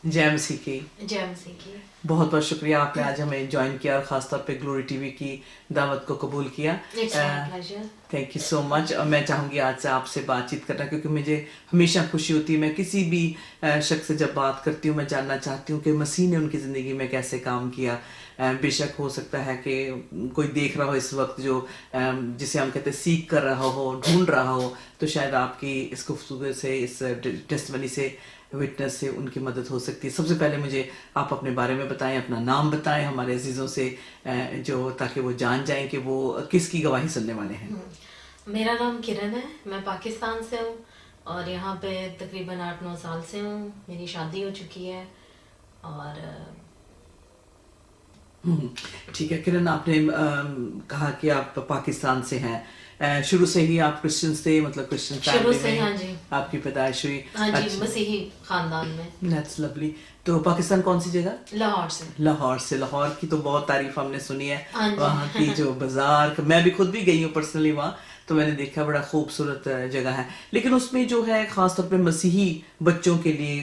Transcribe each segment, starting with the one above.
जय मसीह की। जय मसीह की। बहुत बहुत शुक्रिया, आपने आज हमें ज्वाइन किया और ख़ासतौर पे ग्लोरी टीवी की दावत को कबूल किया। It's my pleasure. Thank you so much. और मैं चाहूँगी आज से आपसे बातचीत करना, क्योंकि मुझे हमेशा खुशी होती है, मैं किसी भी शख्स से जब बात करती हूँ मैं जानना चाहती हूँ कि मसीह ने उनकी ज़िंदगी में कैसे काम किया। बेशक हो सकता है कि कोई देख रहा हो इस वक्त जो जिसे हम कहते हैं सीख कर रहा हो, ढूंढ रहा हो, तो शायद आपकी इस खूबसूरत से इस टेस्टमनी से, विटनेस से उनकी मदद हो सकती है। सबसे पहले मुझे आप अपने बारे में बताएं, अपना नाम बताएं हमारे अजीज़ों से, जो ताकि वो जान जाएं कि वो किसकी गवाही सुनने वाले हैं। मेरा नाम किरण है, मैं पाकिस्तान से हूँ और यहाँ पे तकरीबन 8-9 साल से हूँ। मेरी शादी हो चुकी है और ठीक है किरण, आपने कहा कि आप पाकिस्तान से हैं। शुरू से ही आप क्रिश्चियन थे, मतलब क्रिश्चियन शुरू फैमिली से, हाँ में जी, आपकी पैदाइश हुई? हाँ जी, अच्छा, मसीही खानदान में। That's lovely. तो पाकिस्तान कौन सी जगह? लाहौर से। लाहौर से। लाहौर की तो बहुत तारीफ हमने सुनी है। हाँ वहाँ की जी। जो बाजार, मैं भी खुद भी गई हूँ पर्सनली वहाँ, तो मैंने देखा बड़ा खूबसूरत जगह है। लेकिन उसमें जो है खासतौर पे मसीही बच्चों के लिए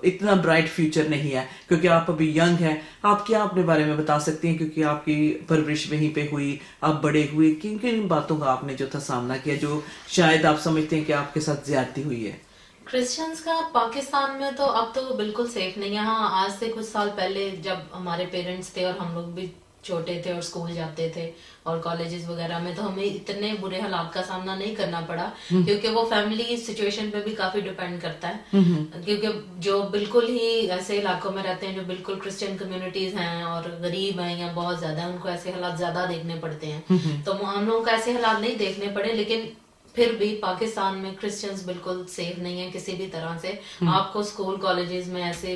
इतना ब्राइट फ्यूचर नहीं है, क्योंकि आप अभी यंग हैं। आप क्या अपने बारे में बता सकती हैं, क्योंकि आपकी परवरिश वहीं पे हुई, आप बड़े हुए, किन किन बातों का आपने जो था सामना किया जो शायद आप समझते हैं कि आपके साथ ज्यादती हुई है? क्रिश्चियंस का पाकिस्तान में तो अब तो बिल्कुल सेफ नहीं है। हाँ, आज से कुछ साल पहले जब हमारे पेरेंट्स थे और हम लोग भी छोटे थे और स्कूल जाते थे और कॉलेजेस वगैरह में, तो हमें इतने बुरे हालात का सामना नहीं करना पड़ा, क्योंकि वो फैमिली सिचुएशन पे भी काफी डिपेंड करता है। क्योंकि जो बिल्कुल ही ऐसे इलाकों में रहते हैं जो बिल्कुल क्रिश्चियन कम्युनिटीज हैं और गरीब हैं या बहुत ज्यादा, उनको ऐसे हालात ज्यादा देखने पड़ते हैं। तो हम लोगों को ऐसे हालात नहीं देखने पड़े, लेकिन फिर भी पाकिस्तान में क्रिश्चियंस बिल्कुल सेफ नहीं है किसी भी तरह से। आपको स्कूल कॉलेजेस में ऐसे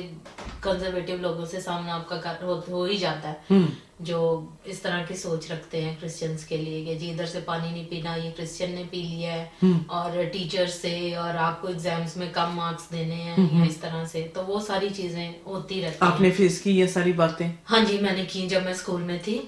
कंजर्वेटिव लोगों से सामना आपका हो ही जाता है, जो इस तरह की सोच रखते हैं क्रिश्चियंस के लिए कि जी इधर से पानी नहीं पीना, ये क्रिश्चियन ने पी लिया है, और टीचर्स से, और आपको एग्जाम्स में कम मार्क्स देने हैं या इस तरह से। तो वो सारी चीजें होती रहती हैं। आपने फेस की ये सारी बातें? हाँ जी, मैंने की जब मैं स्कूल में थी।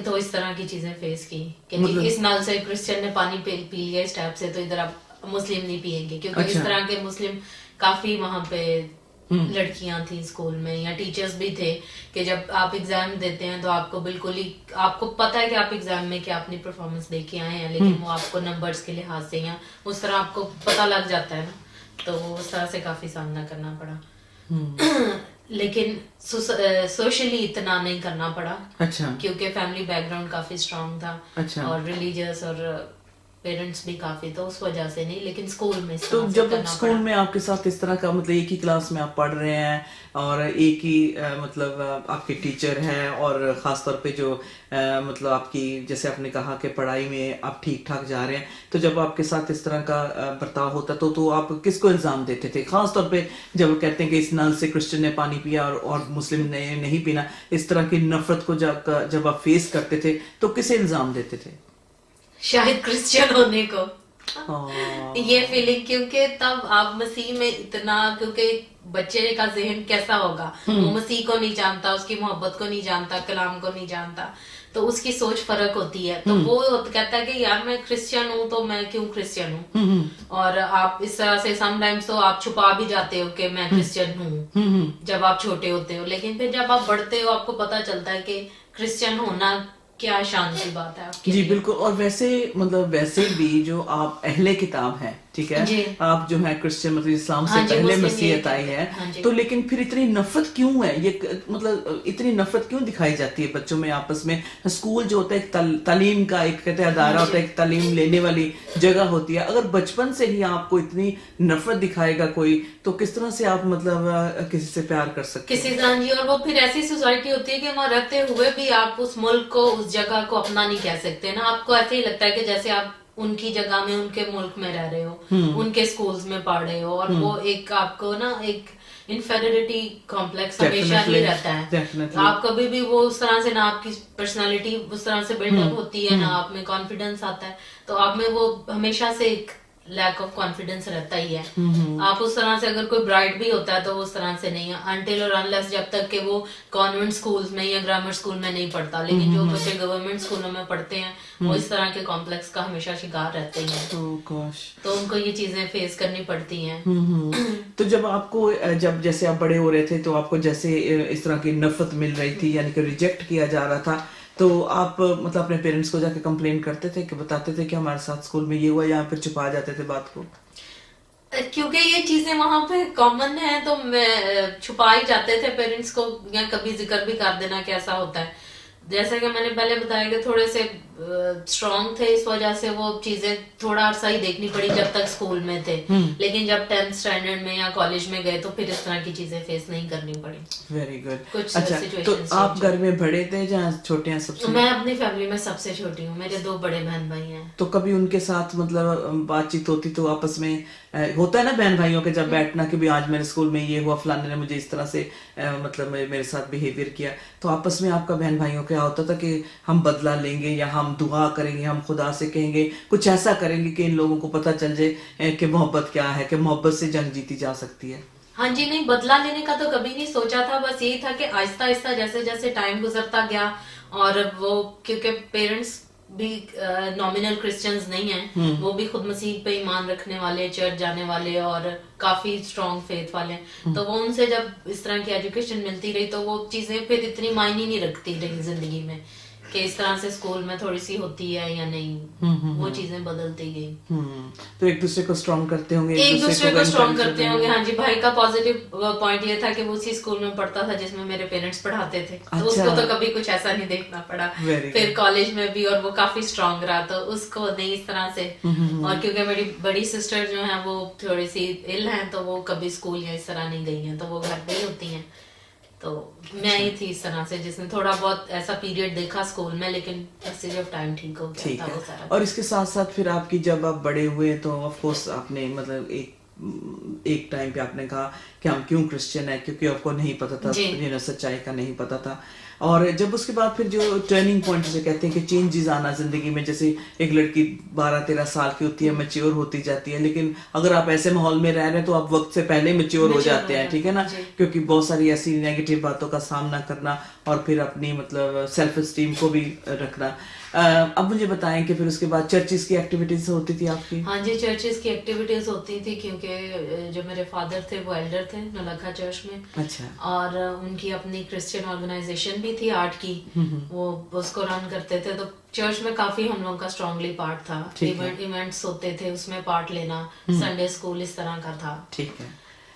तो इस तरह की चीजें फेस की कि जी मतलब इस नल से क्रिश्चियन ने पानी पी लिया इस टाइप से, तो इधर आप मुस्लिम नहीं पिएंगे, क्योंकि इस अच्छा। तरह के मुस्लिम काफी वहां पे लड़कियां थी स्कूल में, या टीचर्स भी थे कि जब आप एग्जाम देते हैं तो आपको बिल्कुल ही, आपको पता है कि आप एग्जाम में क्या अपनी परफॉर्मेंस देके आए हैं, लेकिन वो आपको नंबर्स के लिहाज से या उस तरह आपको पता लग जाता है ना, तो उस तरह से काफी सामना करना पड़ा। लेकिन सोशली इतना नहीं करना पड़ा। अच्छा। क्योंकि फैमिली बैकग्राउंड काफी स्ट्रांग था। अच्छा। और रिलीजियस और पेरेंट्स भी काफी, तो उस वजह से नहीं, लेकिन स्कूल में इस तो तरह से जब करना स्कूल पड़ा। में आपके साथ इस तरह का, मतलब एक ही क्लास में आप पढ़ रहे हैं और एक ही मतलब आपके टीचर हैं, और ख़ास तौर पे जो मतलब आपकी, जैसे आपने कहा कि पढ़ाई में आप ठीक ठाक जा रहे हैं, तो जब आपके साथ इस तरह का बर्ताव होता तो आप किसको इल्ज़ाम देते थे? ख़ास तौर पे जब वो कहते हैं कि इस नल से क्रिश्चियन ने पानी पिया और मुस्लिम ने नहीं पीना, इस तरह की नफरत को जब आप फेस करते थे तो किसे इल्ज़ाम देते थे? शायद क्रिश्चियन होने को हाँ। ये फीलिंग, क्योंकि तब आप मसीह में इतना, क्योंकि बच्चे का जहन कैसा होगा, वो मसीह को नहीं जानता, उसकी मोहब्बत को नहीं जानता, कलाम को नहीं जानता, तो उसकी सोच फर्क होती है। तो वो कहता है कि यार मैं क्रिश्चियन हूँ तो मैं क्यों क्रिश्चियन हूँ, और आप इस तरह से समटाइम्स तो आप छुपा भी जाते हो कि मैं क्रिश्चियन हूँ जब आप छोटे होते हो, लेकिन फिर जब आप बढ़ते हो आपको पता चलता है कि क्रिश्चियन होना क्या शान की बात है आपके जी लिए। बिल्कुल। और वैसे मतलब वैसे भी जो आप अहले किताब हैं, ठीक है, जी, आप जो है क्रिश्चियन, मतलब इस्लाम से हाँ जी, पहले मुस्लिम यही मसीहत आई कहते है, हैं, हाँ जी। तो लेकिन फिर इतनी नफरत क्यों है? ये मतलब इतनी नफरत क्यों दिखाई जाती है बच्चों में आपस में? स्कूल जो होता है एक तालीम का एक कहते हैं अदारा हाँ होता है, जी। एक तालीम लेने वाली जगह होती है। अगर बचपन से ही आपको इतनी नफरत दिखाएगा कोई, तो किस तरह से आप मतलब किसी से प्यार कर सकते किसी हैं? हाँ जी, और वो फिर ऐसी सोसाइटी होती है कि वहाँ रहते हुए भी आप उस मुल्क को, उस जगह को अपना नहीं कह सकते ना। आपको ऐसे ही लगता है कि जैसे आप उनकी जगह में, उनके मुल्क में रह रहे हो, उनके स्कूल्स में पढ़ रहे हो, और वो एक आपको ना एक इन्फेरिटी कॉम्प्लेक्स हमेशा ही डेफिनेटली। रहता है। डेफिनेटली। आप कभी भी वो उस तरह से ना, आपकी पर्सनालिटी उस तरह से बिल्डअप होती है ना, आप में कॉन्फिडेंस आता है, तो आप में वो हमेशा से एक लैक ऑफ कॉन्फिडेंस रहता ही है। आप उस तरह से अगर कोई ब्राइट भी होता है तो उस तरह से नहीं है, अनटिल और अनलेस जब तक कि वो कॉन्वेंट स्कूल्स में या ग्रामर स्कूल में नहीं पढ़ता। लेकिन जो बच्चे गवर्नमेंट स्कूलों में पढ़ते हैं वो इस तरह के कॉम्प्लेक्स का हमेशा शिकार रहते ही हैं। तो उनको ये चीजें फेस करनी पड़ती हैं। तो जब आपको जब जैसे आप बड़े हो रहे थे तो आपको जैसे इस तरह की नफरत मिल रही थी यानी कि रिजेक्ट किया जा रहा था, तो आप मतलब अपने पेरेंट्स को जाके कंप्लेन करते थे कि बताते थे कि हमारे साथ स्कूल में ये हुआ, या फिर छुपा जाते थे बात को? क्योंकि ये चीजें वहां पे कॉमन है तो मैं छुपा ही जाते थे पेरेंट्स को, या कभी जिक्र भी कर देना कि ऐसा होता है। जैसा कि मैंने पहले बताया कि थोड़े से स्ट्रांग थे, इस वजह से वो चीजें थोड़ा अरसा ही देखनी पड़ी जब तक स्कूल में थे। लेकिन जब 10th स्टैंडर्ड में या कॉलेज में गए तो फिर इस तरह की चीजें फेस नहीं करनी पड़ी। Very good. कुछ अच्छा, तो आप घर में बड़े थे या छोटे हैं सबसे? मैं अपनी फैमिली में सबसे छोटी हूँ, मेरे 2 बड़े बहन भाई हैं। तो कभी उनके साथ मतलब बातचीत होती तो आपस में होता है ना बहन भाइयों के जब बैठना कि भी आज मेरे स्कूल में ये हुआ, फलाने ने मुझे इस तरह से मतलब मेरे साथ बिहेवियर किया, तो आपस में आपका बहन भाइयों क्या होता था कि हम बदला लेंगे या हम दुआ करेंगे, हम खुदा से कहेंगे, कुछ ऐसा करेंगे कि इन लोगों को पता चल जाए कि मोहब्बत क्या है, कि मोहब्बत से जंग जीती जा सकती है? हाँ जी, नहीं बदला लेने का तो कभी नहीं सोचा था। बस यही था कि आहिस्ता आहिस्ता जैसे जैसे टाइम गुजरता गया, और वो क्योंकि पेरेंट्स भी नॉमिनल क्रिश्चियंस नहीं हैं, वो भी खुद मसीह पे ईमान रखने वाले, चर्च जाने वाले और काफी स्ट्रॉन्ग फेथ वाले हैं। तो वो उनसे जब इस तरह की एजुकेशन मिलती रही तो वो चीजें फिर इतनी मायने नहीं रखती रही जिंदगी में कि इस तरह से स्कूल में थोड़ी सी होती है या नहीं। वो चीजें बदलती गई। तो एक दूसरे को स्ट्रॉन्ग करते होंगे, एक दूसरे को स्ट्रॉन्ग करते होंगे। हाँ जी, भाई का पॉजिटिव पॉइंट ये था कि वो उसी स्कूल में पढ़ता था जिसमें मेरे पेरेंट्स पढ़ाते थे। तो उसको तो कभी कुछ ऐसा नहीं देखना पड़ा। फिर कॉलेज में भी, और वो काफी स्ट्रॉन्ग रहा तो उसको नहीं इस तरह से। और क्योंकि मेरी बड़ी सिस्टर जो है वो थोड़ी सी इल है तो वो कभी स्कूल या इस तरह नहीं गई है, तो वो घर पे ही होती हैं। तो मैं ही थी इस तरह से जिसने थोड़ा बहुत ऐसा पीरियड देखा स्कूल में, लेकिन पैसेज ऑफ टाइम ठीक हो गया था वो सारा। और इसके साथ साथ फिर आपकी जब आप बड़े हुए तो ऑफ कोर्स आपने मतलब एक टाइम पे आपने कहा कि हम क्यों क्रिश्चियन है, क्योंकि आपको नहीं पता था, सच्चाई का नहीं पता था। और जब उसके बाद फिर जो टर्निंग पॉइंट जिसे कहते हैं कि चेंजेस आना जिंदगी में, जैसे एक लड़की 12-13 साल की होती है, मैच्योर होती जाती है, लेकिन अगर आप ऐसे माहौल में रह रहे हैं तो आप वक्त से पहले मैच्योर हो जाते हैं, ठीक है ना, क्योंकि बहुत सारी ऐसी नेगेटिव बातों का सामना करना और फिर अपनी मतलब सेल्फ एस्टीम को भी रखना। अब मुझे बताएं कि फिर उसके बाद चर्चिस की एक्टिविटीज होती थी आपकी? हाँ जी, चर्चिस की एक्टिविटीज होती थी क्योंकि जो मेरे फादर थे वो एल्डर थे नौलखा चर्च में। अच्छा। और उनकी अपनी क्रिश्चियन ऑर्गेनाइजेशन भी थी आर्ट की, वो उसको रन करते थे। तो चर्च में काफी हम लोगों का स्ट्रांगली पार्ट था। इवेंट्स होते थे, उसमें पार्ट लेना, संडे स्कूल इस तरह का था। ठीक है।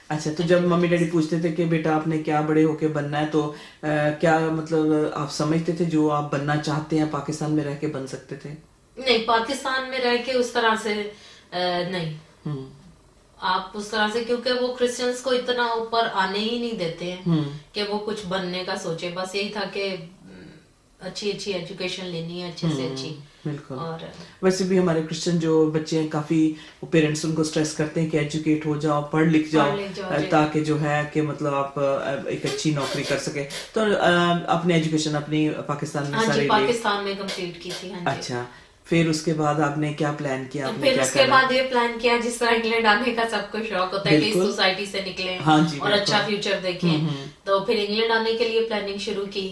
अच्छा, तो जब मम्मी डैडी पूछते थे कि बेटा आपने क्या बड़े होके बनना है, तो क्या मतलब आप समझते थे जो आप बनना चाहते हैं पाकिस्तान में रह के बन सकते थे? नहीं, पाकिस्तान में रह के उस तरह से नहीं। आप उस तरह से, क्योंकि वो क्रिश्चियंस को इतना ऊपर आने ही नहीं देते हैं कि वो कुछ बनने का सोचे। बस यही था कि अच्छी अच्छी एजुकेशन लेनी है, अच्छे से अच्छी। बिल्कुल। और वैसे भी हमारे क्रिश्चियन जो बच्चे हैं काफी पेरेंट्स उनको स्ट्रेस करते हैं कि एजुकेट हो जाओ, पढ़ लिख जाओ, ताकि जो है कि मतलब आप एक अच्छी नौकरी कर सके। तो अपनी एजुकेशन अपनी पाकिस्तान में सारी पाकिस्तान में कंप्लीट की थी। अच्छा, फिर उसके बाद आपने क्या प्लान किया? फिर उसके बाद ये प्लान किया, जिस तरह इंग्लैंड आने का सबको शौक होता है कि इस सोसाइटी से निकले और अच्छा फ्यूचर देखें। तो फिर इंग्लैंड आने के लिए प्लानिंग शुरू की।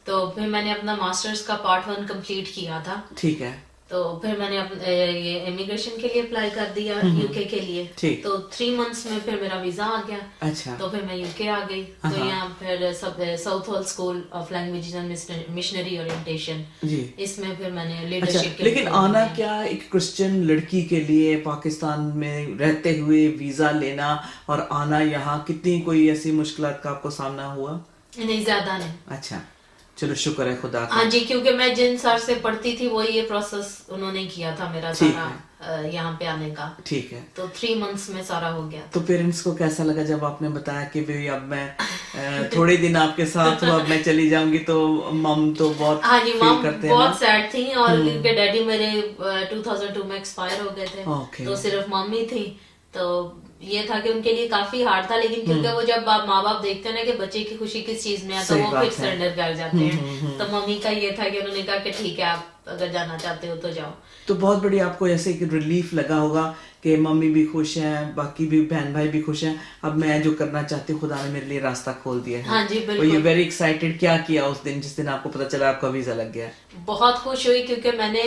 तो फिर मैंने अपना मास्टर्स का पार्ट 1 कंप्लीट किया था। ठीक है। तो फिर मैंने ये इमिग्रेशन के लिए अप्लाई कर दिया यूके के लिए। तो 3 मंथ्स में फिर मेरा वीजा आ गया। अच्छा। तो फिर मैं यूके आ गई। तो यहाँ फिर south hall school of languages and machinery orientation, इसमें फिर मैंने लीडरशिप के। लेकिन आना क्या एक क्रिश्चियन लड़की के लिए पाकिस्तान में रहते हुए वीजा लेना और आना यहाँ, कितनी कोई ऐसी मुश्किलात का आपको सामना हुआ? नहीं, ज्यादा नहीं। अच्छा, चलो शुक्र है खुदा का। हाँ जी, क्योंकि मैं जिन सर से पढ़ती थी वही ये प्रोसेस उन्होंने किया था मेरा सारा यहाँ पे आने का। ठीक है। तो 3 मंथ्स में सारा हो गया। तो पेरेंट्स को कैसा लगा जब आपने बताया कि भाई अब मैं थोड़े दिन आपके साथ हूँ, अब मैं चली जाऊंगी? तो मम तो बहुत हाँ जी, मम करते हैं, बहुत सैड थी। और क्योंकि डैडी मेरे 2002 में एक्सपायर हो गए थे, तो सिर्फ मम्मी थी। तो ये था कि उनके लिए काफी हार्ड था। लेकिन क्योंकि वो जब माँ बाप देखते हैं ना कि बच्चे की खुशी किस चीज में है, तो वो फिर सरेंडर कर जाते हैं। तो मम्मी का ये था कि उन्होंने कहा कि ठीक है, आप अगर जाना चाहते हो तो जाओ। तो बहुत बड़ी आपको ऐसे एक रिलीफ लगा होगा कि मम्मी भी खुश हैं, बाकी भी बहन भाई भी खुश हैं, अब मैं जो करना चाहती हूँ खुदा ने मेरे लिए रास्ता खोल दिया है। हाँ जी, और बिल्कुल। ये वेरी एक्साइटेड, क्या किया उस दिन जिस दिन आपको पता चला आपका वीजा लग गया? बहुत खुश हुई क्योंकि मैंने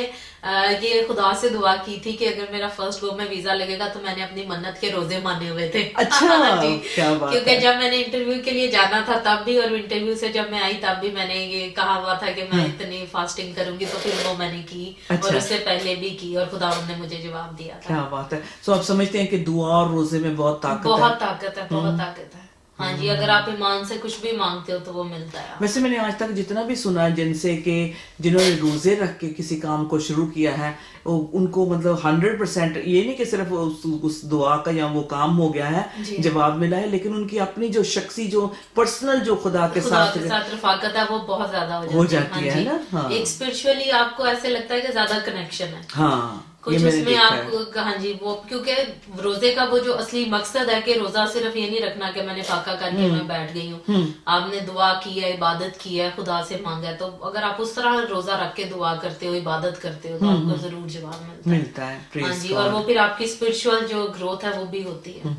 ये खुदा से दुआ की थी कि अगर मेरा फर्स्ट गो में वीजा लगेगा तो मैंने अपनी मन्नत के रोजे माने हुए थे। अच्छा, हाँ जी, क्या बात क्योंकि है। जब मैंने इंटरव्यू के लिए जाना था तब भी, और इंटरव्यू से जब मैं आई तब भी मैंने ये कहा हुआ था कि मैं इतनी फास्टिंग करूंगी, तो फिर वो मैंने की। अच्छा। और उससे पहले भी की, और खुदा ने मुझे जवाब दिया था। क्या बात है। सो आप समझते हैं कि दुआ और रोजे में बहुत ताकत है? बहुत ताकत है, बहुत ताकत है। हाँ जी, अगर आप ईमान से कुछ भी मांगते हो तो वो मिलता है आपको। वैसे मैंने आज तक जितना भी सुना है जिनसे कि जिन्होंने रोजे रख के किसी काम को शुरू किया है, उनको मतलब 100%, ये नहीं कि सिर्फ उस दुआ का या वो काम हो गया है, जी। जवाब मिला है, लेकिन उनकी अपनी जो शख्सी जो पर्सनल जो खुदा के साथ रफाकत है वो बहुत ज्यादा हो जाती है हाँ जी। ना। हाँ। एक स्पिरिचुअली आपको ऐसे लगता है कि ज्यादा कनेक्शन है। हाँ, कुछ उसमें आप, हाँ जी, वो क्योंकि रोजे का वो जो असली मकसद है कि रोजा सिर्फ ये नहीं रखना कि मैंने फाका करके मैं बैठ गई हूँ। आपने दुआ की है, इबादत की है, खुदा से मांगा है, तो अगर आप उस तरह रोजा रख के दुआ करते हो, इबादत करते हो, तो आपको जरूर जवाब मिलता है। Praise हाँ जी, God। और वो फिर आपकी स्पिरिचुअल जो ग्रोथ है वो भी होती है।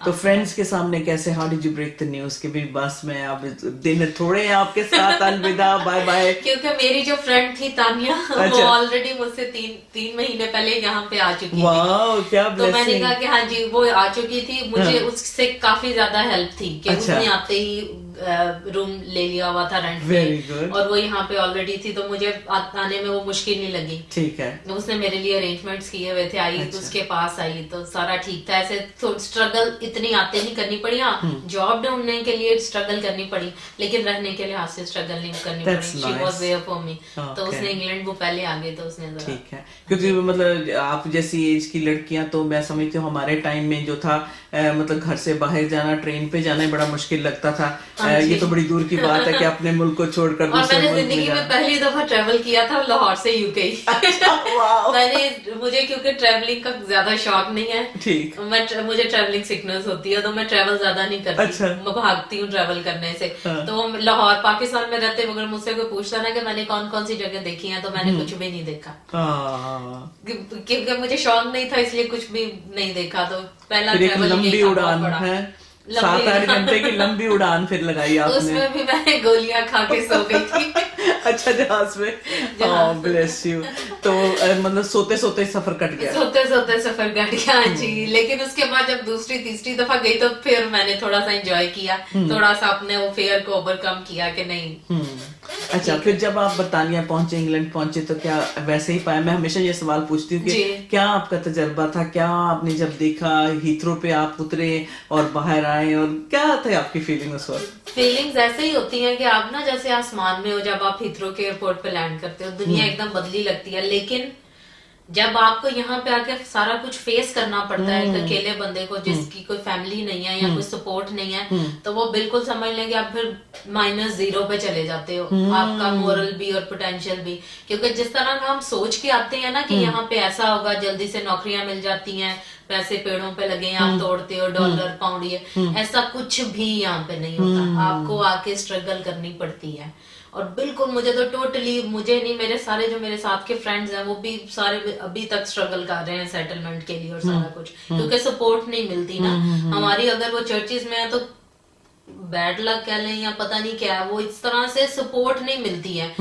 तो फ्रेंड्स के सामने कैसे, how did you break the news कि भी बस मैं अब दिन थोड़े हैं आपके साथ, अलविदा, बाय बाय? क्योंकि मेरी जो फ्रेंड थी तानिया, वो ऑलरेडी मुझसे तीन महीने पहले यहाँ पे आ चुकी वाह, क्या थी। तो मैंने कहा कि हाँ जी, वो आ चुकी थी, मुझे उससे काफी ज्यादा हेल्प थी कि उसने आते ही रूम ले लिया हुआ था रेंट पे, और वो यहाँ पे ऑलरेडी थी, तो मुझे आने में वो मुश्किल नहीं लगी। ठीक है। उसने मेरे लिए अरेंजमेंट्स किए हुए थे, आई तो उसके पास आई तो सारा ठीक था। ऐसे स्ट्रगल इतनी आते नहीं करनी पड़ी। हाँ, जॉब ढूंढने के लिए स्ट्रगल करनी पड़ी, लेकिन रहने के लिहाज से स्ट्रगल नहीं करनी पड़ी। She was there for me. तो उसने इंग्लैंड, वो पहले आ गए तो उसने ठीक है। क्योंकि मतलब आप जैसी एज की लड़कियां, तो मैं समझती हूँ हमारे टाइम में जो था, मतलब घर से बाहर जाना, ट्रेन पे जाना बड़ा मुश्किल लगता था। ये तो बड़ी दूर की बात है कि अपने मुल्क को छोड़कर दूसरे मुल्क में जाना। जिंदगी में पहली दफा ट्रेवल किया था लाहौर से यूके। मुझे क्योंकि ट्रेवलिंग का ज्यादा शौक नहीं है। ठीक। मुझे ट्रेवलिंग सिकनेस होती है, तो मैं ट्रेवल ज्यादा नहीं करती। अच्छा। मैं भागती हूँ ट्रेवल करने से। तो लाहौर पाकिस्तान में रहते अगर मुझसे कोई पूछता ना कि मैंने कौन कौन सी जगह देखी है, तो मैंने कुछ भी नहीं देखा, क्योंकि मुझे शौक नहीं था, इसलिए कुछ भी नहीं देखा। तो पहला ट्रेवल लंबी उड़ान है, 7-8 घंटे की लंबी उड़ान फिर लगाई आपने। उसमें भी मैंने गोलियां खा के सो गई थी। अच्छा, जहाज में। Bless you. तो मतलब सोते सोते सफर कट गया? सोते सोते सफर कट गया जी। लेकिन उसके बाद जब दूसरी तीसरी दफा गई तो फिर मैंने थोड़ा सा एंजॉय किया, थोड़ा सा अपने वो फेयर को ओवरकम किया कि नहीं। अच्छा, फिर जब आप बर्तानिया पहुंचे, इंग्लैंड पहुंचे, तो क्या वैसे ही पाया? मैं हमेशा ये सवाल पूछती हूँ कि क्या आपका तजर्बा था, क्या आपने जब देखा हीथ्रो पे आप उतरे और बाहर आए, और क्या था आपकी फीलिंग उस वक्त? फीलिंग्स ऐसे ही होती हैं कि आप ना जैसे आसमान में हो, जब आप हीथ्रो के एयरपोर्ट पे लैंड करते हो, दुनिया एकदम बदली लगती है। लेकिन जब आपको यहाँ पे आके सारा कुछ फेस करना पड़ता है, एक अकेले बंदे को जिसकी कोई फैमिली नहीं है या कोई सपोर्ट नहीं है, तो वो बिल्कुल समझ लें कि आप फिर -0 पे चले जाते हो, आपका मोरल भी और पोटेंशियल भी। क्योंकि जिस तरह का हम सोच के आते हैं ना कि यहाँ पे ऐसा होगा, जल्दी से नौकरियां मिल जाती हैं, पैसे पेड़ों पे लगे हैं, आप तोड़ते हो, डॉलर पाउंड, ये ऐसा कुछ भी यहाँ पे नहीं होता। आपको आके स्ट्रगल करनी पड़ती है। और बिल्कुल मुझे तो टोटली, मुझे नहीं, मेरे सारे जो मेरे साथ के फ्रेंड्स हैं वो भी सारे अभी तक स्ट्रगल कर रहे हैं सेटलमेंट के लिए और सारा कुछ, क्योंकि सपोर्ट नहीं मिलती ना हमारी। अगर वो चर्चिज में है तो बैड लक कह लें या पता नहीं क्या है, वो इस तरह से सपोर्ट नहीं मिलती है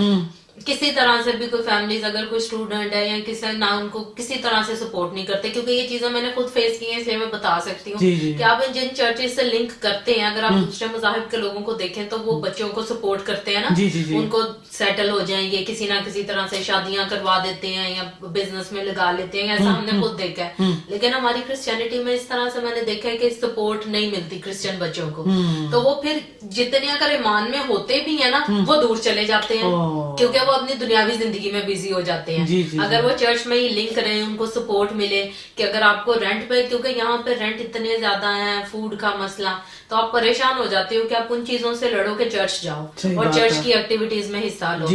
किसी तरह से भी। कोई फैमिलीज अगर कोई स्टूडेंट है या किसी ना, उनको किसी तरह से सपोर्ट नहीं करते, क्योंकि ये चीजें मैंने खुद फेस की है, इसलिए मैं बता सकती हूँ कि आप जिन चर्चेस से लिंक करते हैं, अगर आप दूसरे मज़ाहिब के लोगों को देखें तो वो बच्चों को सपोर्ट करते हैं ना, उनको सेटल हो जाएंगे, किसी ना किसी तरह से शादियां करवा देते हैं या बिजनेस में लगा लेते हैं, ऐसा हमने खुद देखा है। लेकिन हमारी क्रिश्चियनिटी में इस तरह से मैंने देखा है कि सपोर्ट नहीं मिलती क्रिश्चियन बच्चों को, तो वो फिर जितने अगर ईमान में होते भी है ना, वो दूर चले जाते हैं, क्योंकि वो अपनी दुनियावी जिंदगी में बिजी हो जाते हैं। अगर वो चर्च में ही लिंक रहे, उनको सपोर्ट मिले कि अगर आपको रेंट पे, क्योंकि यहाँ पे रेंट इतने ज्यादा है, फूड का मसला, तो आप परेशान हो जाते हो कि आप उन चीजों से लड़ो कि चर्च जाओ और चर्च की एक्टिविटीज में हिस्सा लो।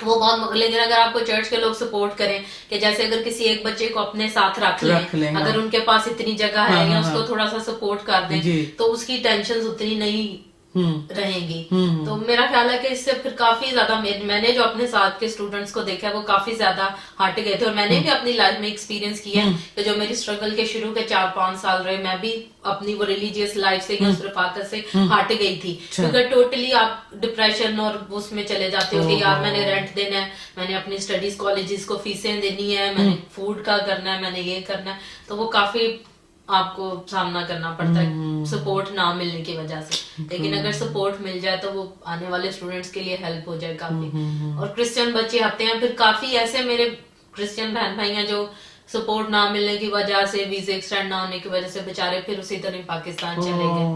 वो बहुत, लेकिन अगर आपको चर्च के लोग सपोर्ट करें कि जैसे अगर किसी एक बच्चे को अपने साथ रख लें, अगर उनके पास इतनी जगह है या उसको थोड़ा सा सपोर्ट कर दें, तो उसकी टेंशन उतनी नहीं रहेंगी। तो मेरा ख्याल है कि इससे फिर काफी ज्यादा मैंने जो अपने साथ के स्टूडेंट्स को देखा है वो काफी ज्यादा हट गए थे, और मैंने भी अपनी लाइफ में एक्सपीरियंस किया है कि जो मेरी स्ट्रगल के शुरू के 4-5 साल रहे, मैं भी अपनी वो रिलीजियस लाइफ से या उस रफाकत से हट गई थी, क्योंकि टोटली आप डिप्रेशन और उसमें चले जाते हो कि यार मैंने रेंट देना है, मैंने अपनी स्टडीज कॉलेजेस को फीसें देनी है, मैंने फूड का करना है, मैंने ये करना है, तो वो काफी आपको सामना करना पड़ता है सपोर्ट ना मिलने की वजह से। लेकिन अगर सपोर्ट मिल जाए तो वो आने वाले स्टूडेंट्स के लिए हेल्प हो जाए काफी। और क्रिश्चियन बच्चे आते हैं, फिर काफी ऐसे मेरे क्रिश्चियन बहन भाई हैं जो सपोर्ट ना मिलने की वजह से, वीजे एक्सटेंड ना होने की वजह से बेचारे फिर उसी तरह पाकिस्तान चले गए।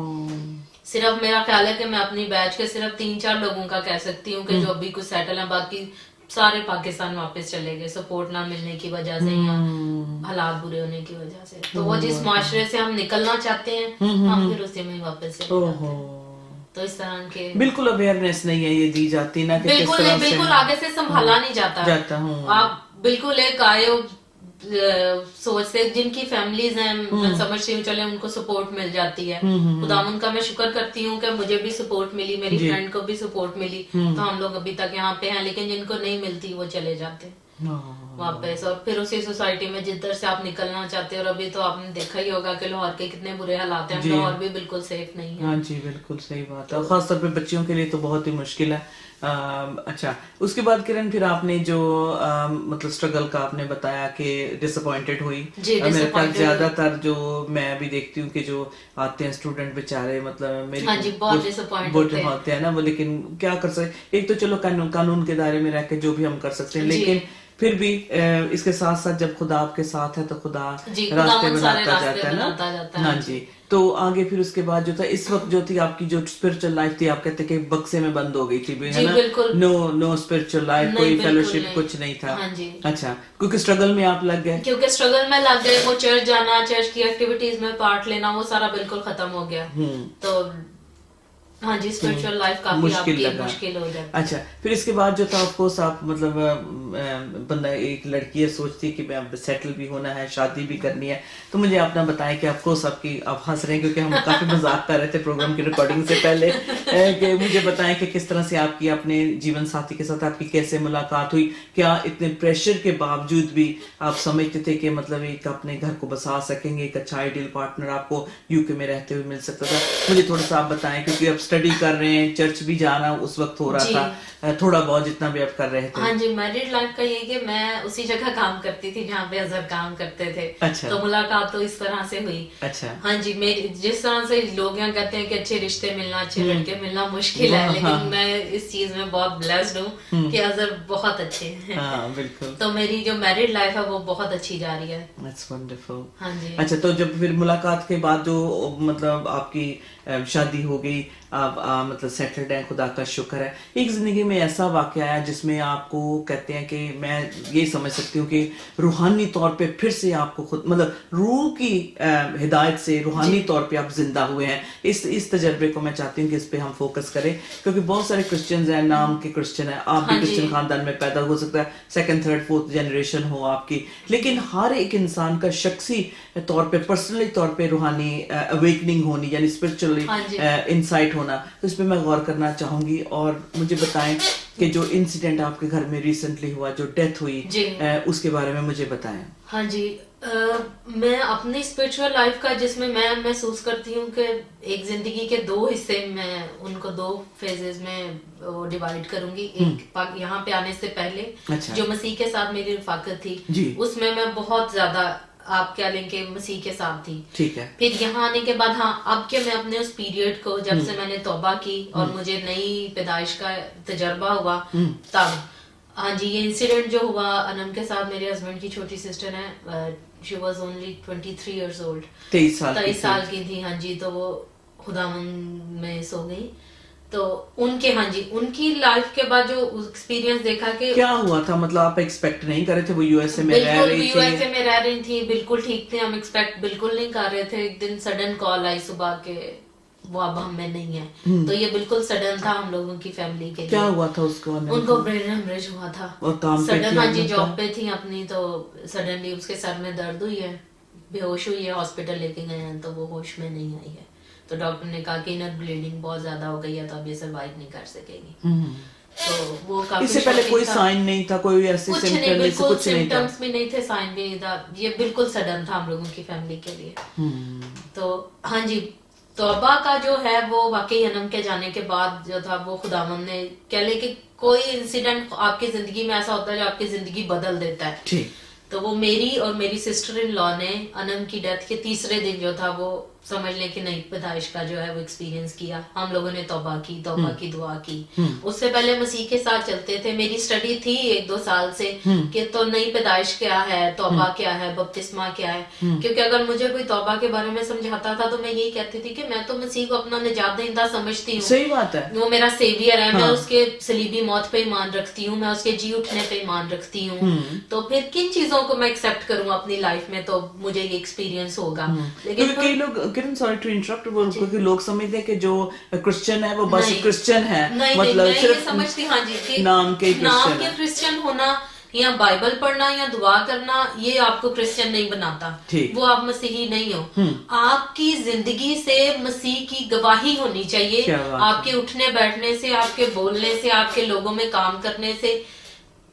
सिर्फ मेरा ख्याल है कि मैं अपनी बैच के सिर्फ 3-4 लोगों का कह सकती हूँ कि जो अभी कुछ सेटल है, बाकी सारे पाकिस्तान वापस चले गए सपोर्ट ना मिलने की वजह से या हालात बुरे होने की वजह से। तो वो जिस माशरे से हम निकलना चाहते हैं हम फिर उसी में वापस चले जाते हैं। तो इस तरह के बिल्कुल अवेयरनेस नहीं है ये दी जाती ना कि बिल्कुल किस तरह नहीं, बिल्कुल आगे से संभाला नहीं जाता। आप बिल्कुल एक आए हो सोच से, जिनकी फैमिलीज हैं मैं समझती हूँ, चले उनको सपोर्ट मिल जाती है, खुदावंद का मैं शुक्र करती हूँ कि मुझे भी सपोर्ट मिली, मेरी फ्रेंड को भी सपोर्ट मिली, तो हम लोग अभी तक यहाँ पे हैं। लेकिन जिनको नहीं मिलती वो चले जाते वापस, और फिर उसी सोसाइटी में जिधर से आप निकलना चाहते हो। और अभी तो आपने देखा ही होगा कि लाहौर के कितने बुरे हालात हैं, लाहौर भी बिल्कुल सेफ नहीं है। हाँ जी बिल्कुल सही बात है, खासतौर पे बच्चियों के लिए तो बहुत ही मुश्किल है। अच्छा, उसके बाद किरण फिर आपने जो मतलब स्ट्रगल का आपने बताया कि डिसअपॉइंटेड हुई। मेरे ख्याल ज्यादातर जो मैं भी देखती हूँ कि जो आते हैं स्टूडेंट बेचारे, मतलब मेरी हाँ जी, बहुत डिसअपॉइंटेड होते हैं ना वो, लेकिन क्या कर सकते, एक तो चलो कानून के दायरे में रह के जो भी हम कर सकते हैं, लेकिन फिर भी इसके साथ साथ जब खुदा आपके साथ है तो खुदा रास्ते बनाता जाता है ना। हाँ जी, तो आगे फिर उसके बाद जो था, इस वक्त जो थी आपकी जो स्पिरिचुअल लाइफ थी, आप कहते कि बक्से में बंद हो गई थी, है ना? नो स्पिरिचुअल लाइफ, कोई फेलोशिप कुछ नहीं था। हाँ जी। अच्छा, क्योंकि स्ट्रगल में आप लग गए, क्योंकि स्ट्रगल में लग गए, वो चर्च जाना, चर्च की एक्टिविटीज में पार्ट लेना, वो सारा बिल्कुल खत्म हो गया। तो हाँ जी, स्पिरिचुअल लाइफ काफी मुश्किल हो जाती। अच्छा, फिर इसके बाद जो था ऑफकोर्स आप मतलब बंदा, एक लड़की है सोचती है कि मैं अब सेटल भी होना है, शादी भी करनी है, तो मुझे अपना बताएं कि ऑफकोर्स आपकी, आप हंस रहे हैं क्योंकि हम काफी मजाक कर रहे थे प्रोग्राम की रिकॉर्डिंग से पहले, कि मुझे बताएं कि किस तरह से आपकी अपने जीवन साथी के साथ आपकी कैसे मुलाकात हुई, क्या इतने प्रेशर के बावजूद भी आप समझते थे कि मतलब एक अपने घर को बसा सकेंगे, एक अच्छा आइडियल पार्टनर आपको यूके में रहते हुए मिल सकता था? मुझे थोड़ा सा आप बताएं, क्योंकि अब स्टडी कर रहे हैं, चर्च भी जाना उस वक्त हो रहा था, थोड़ा बहुत जितना भी आप कर रहे थे। हाँ जी, मैरिड लाइफ का ये कि मैं उसी जगह काम करती थी जहाँ पे अजहर काम करते थे। अच्छा। तो मुलाकात तो इस तरह से हुई। अच्छा। हाँ जी, मेरी जिस तरह से लोग यहाँ कहते हैं कि अच्छे रिश्ते मिलना, अच्छे लड़के मिलना मुश्किल है, लेकिन मैं इस चीज में बहुत ब्लेस्ड हूँ कि अजहर बहुत अच्छे हैं। हाँ, बिल्कुल। तो मेरी जो मैरिड लाइफ है वो बहुत अच्छी जा रही है। That's wonderful। हाँ जी। अच्छा, तो जब फिर मुलाकात के बाद जो मतलब आपकी शादी हो गई, आप मतलब सेटल्ड हैं, खुदा का शुक्र है, एक जिंदगी में ऐसा वाकया आया जिसमें आपको कहते हैं कि मैं ये समझ सकती हूँ कि रूहानी तौर पे फिर से आपको खुद मतलब रूह की हिदायत से रूहानी तौर पे आप जिंदा हुए हैं। इस तजर्बे को मैं चाहती हूँ कि इस पे हम फोकस करें, क्योंकि बहुत सारे क्रिश्चियंस हैं, नाम के क्रिश्चियन है, आप भी क्रिश्चियन खानदान में पैदा हो सकता है, 2nd, 3rd, 4th जनरेशन हो आपकी, लेकिन हर एक इंसान का शख्सी तौर पे, पर्सनली तौर पे रूहानी अवेकनिंग होनी, यानी स्पिरिचुअली इंसाइट होना, तो इस पे मैं गौर करना चाहूंगी। और मुझे बताएं कि जो इंसिडेंट आपके घर में रिसेंटली हुआ, जो डेथ हुई, उसके बारे में मुझे बताएं। हाँ जी, मैं अपनी स्पिरिचुअल लाइफ का, जिसमें मैं महसूस करती हूँ कि एक जिंदगी के 2 हिस्से, मैं उनको 2 फेजेस में डिवाइड करूंगी। एक यहाँ पे आने से पहले जो मसीह के साथ मेरी रफाकत थी, उसमें मैं बहुत ज्यादा, आप क्या लेंगे, मसीह के साथ थी। ठीक है। फिर यहाँ आने के बाद, हाँ, अब के मैं अपने उस पीरियड को, जब से मैंने तौबा की और मुझे नई पैदाइश का तजर्बा हुआ, तब हाँ जी, ये इंसिडेंट जो हुआ अनम के साथ, मेरे हस्बैंड की छोटी सिस्टर है, she was only 23 years old, 23 साल की थी। हाँ जी, तो वो खुदावंद में सो गई। तो उनके, हाँ जी, उनकी लाइफ के बाद जो एक्सपीरियंस देखा कि क्या हुआ था, मतलब आप एक्सपेक्ट नहीं कर रहे थे, वो यूएसए में रह रही थी? यूएसए में रह रही थी, बिल्कुल ठीक थे, हम एक्सपेक्ट बिल्कुल नहीं कर रहे थे। एक दिन सडन कॉल आई सुबह के वो अब हम में नहीं है, तो ये बिल्कुल सडन था हम लोगों की फैमिली के लिए। क्या हुआ था उसको? उनको ब्रेन हेमरेज हुआ था, और काम पे सडन, हाँ जी, जॉब पे थी अपनी, तो सडनली उसके सर में दर्द हुई है, बेहोश हुई है, हॉस्पिटल लेके गए हैं, तो वो होश में नहीं आई है। तो डॉक्टर ने कहा कि इनर ब्लीडिंग बहुत ज्यादा हो गई है, तो अब ये सर्वाइव नहीं कर सकेगी। तो वो काफी इससे पहले shocking कोई था। साइन नहीं था, कोई ऐसे कुछ नहीं, सिम्टम बिल्कुल कुछ नहीं था। सिम्टम्स भी नहीं थे, साइन भी नहीं था, ये बिल्कुल सडन था हम लोगों की फैमिली के लिए। तो हाँ जी, तौबा का जो है वो वाकई अनम के जाने के बाद जो था वो खुदावंद ने कह ले कि कोई इंसिडेंट आपकी जिंदगी में ऐसा होता है जो आपकी जिंदगी बदल देता है। ठीक। तो वो मेरी और मेरी सिस्टर इन लॉ ने अनम की डेथ के तीसरे दिन जो था वो समझ लें कि नई पैदाइश का जो है वो एक्सपीरियंस किया। हम लोगों ने तौबा की दुआ की। उससे पहले मसीह के साथ चलते थे। मेरी स्टडी थी 1-2 साल से कि तो नई पैदाइश क्या है, तौबा क्या है, बपतिस्मा क्या है। क्योंकि अगर मुझे कोई तौबा के बारे में समझाता था तो मैं यही कहती थी कि मैं तो मसीह को अपना निजात दहिंदा समझती हूँ, सही बात है, वो मेरा सेवियर है। मैं उसके सलीबी मौत पे ईमान रखती हूँ, मैं उसके जी उठने पे ईमान रखती हूँ। तो फिर किन चीजों को मैं एक्सेप्ट करूँ अपनी लाइफ में तो मुझे ये एक्सपीरियंस होगा। लेकिन क्योंकि कई लोग, किरण सॉरी टू इंटरप्ट, क्योंकि लोग समझते हैं कि जो क्रिश्चियन है वो बस नहीं, क्रिश्चियन है, नहीं, मतलब नहीं, मैं सिर्फ ये समझती, हाँ जी, कि नाम के नाम के क्रिश्चियन क्रिश्चियन होना या बाइबल पढ़ना या दुआ करना ये आपको क्रिश्चियन नहीं बनाता। ठीक। वो आप मसीही नहीं हो। आपकी जिंदगी से मसीह की गवाही होनी चाहिए। क्या बात आपके उठने बैठने से, आपके बोलने से, आपके लोगों में काम करने से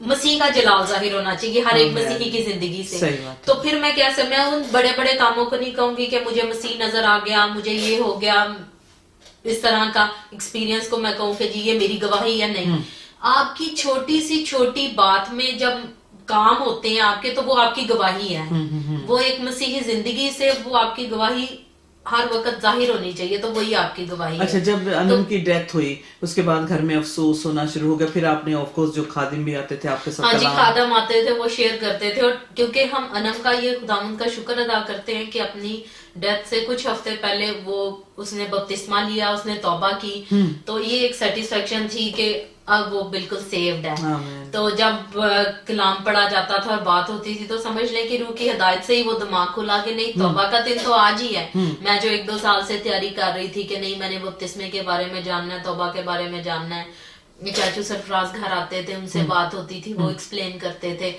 मसीह का जलाल जाहिर होना चाहिए हर एक मसीही की जिंदगी से। सही बात है। तो फिर मैं कैसे, मैं उन बड़े बड़े कामों को नहीं कहूंगी कि मुझे मसीह नजर आ गया, मुझे ये हो गया, इस तरह का एक्सपीरियंस को मैं कहूँ कि जी ये मेरी गवाही है, नहीं। आपकी छोटी सी छोटी बात में जब काम होते हैं आपके, तो वो आपकी गवाही है। वो एक मसीही जिंदगी से वो आपकी गवाही हर वक्त जाहिर होनी चाहिए, तो वही आपकी गवाही अच्छा, है। जब अनम की डेथ हुई उसके बाद घर में अफसोस होना शुरू हो गया, फिर आपने ऑफ कोर्स जो खादिम भी आते थे आपके साथ, हाँ जी, कलाम, खादम आते थे, वो शेयर करते थे। और क्योंकि हम अनम का ये खुदावंद का शुक्र अदा करते हैं कि अपनी डेथ से कुछ हफ्ते पहले वो उसने बपतिस्मा लिया, उसने तौबा की। तो ये एक सेटिस्फेक्शन थी कि अब वो बिल्कुल सेव्ड है। आमीन। तो जब कलाम पढ़ा जाता था और बात होती थी तो समझ लें कि रूह की हिदायत से ही वो दिमाग खुला कि नहीं, तौबा का दिन तो आज ही है। मैं जो 1-2 साल से तैयारी कर रही थी कि नहीं मैंने बपतिस्मे के बारे में जानना है, तौबा के बारे में जानना है। चाचू सरफराज घर आते थे, उनसे बात होती थी, वो एक्सप्लेन करते थे।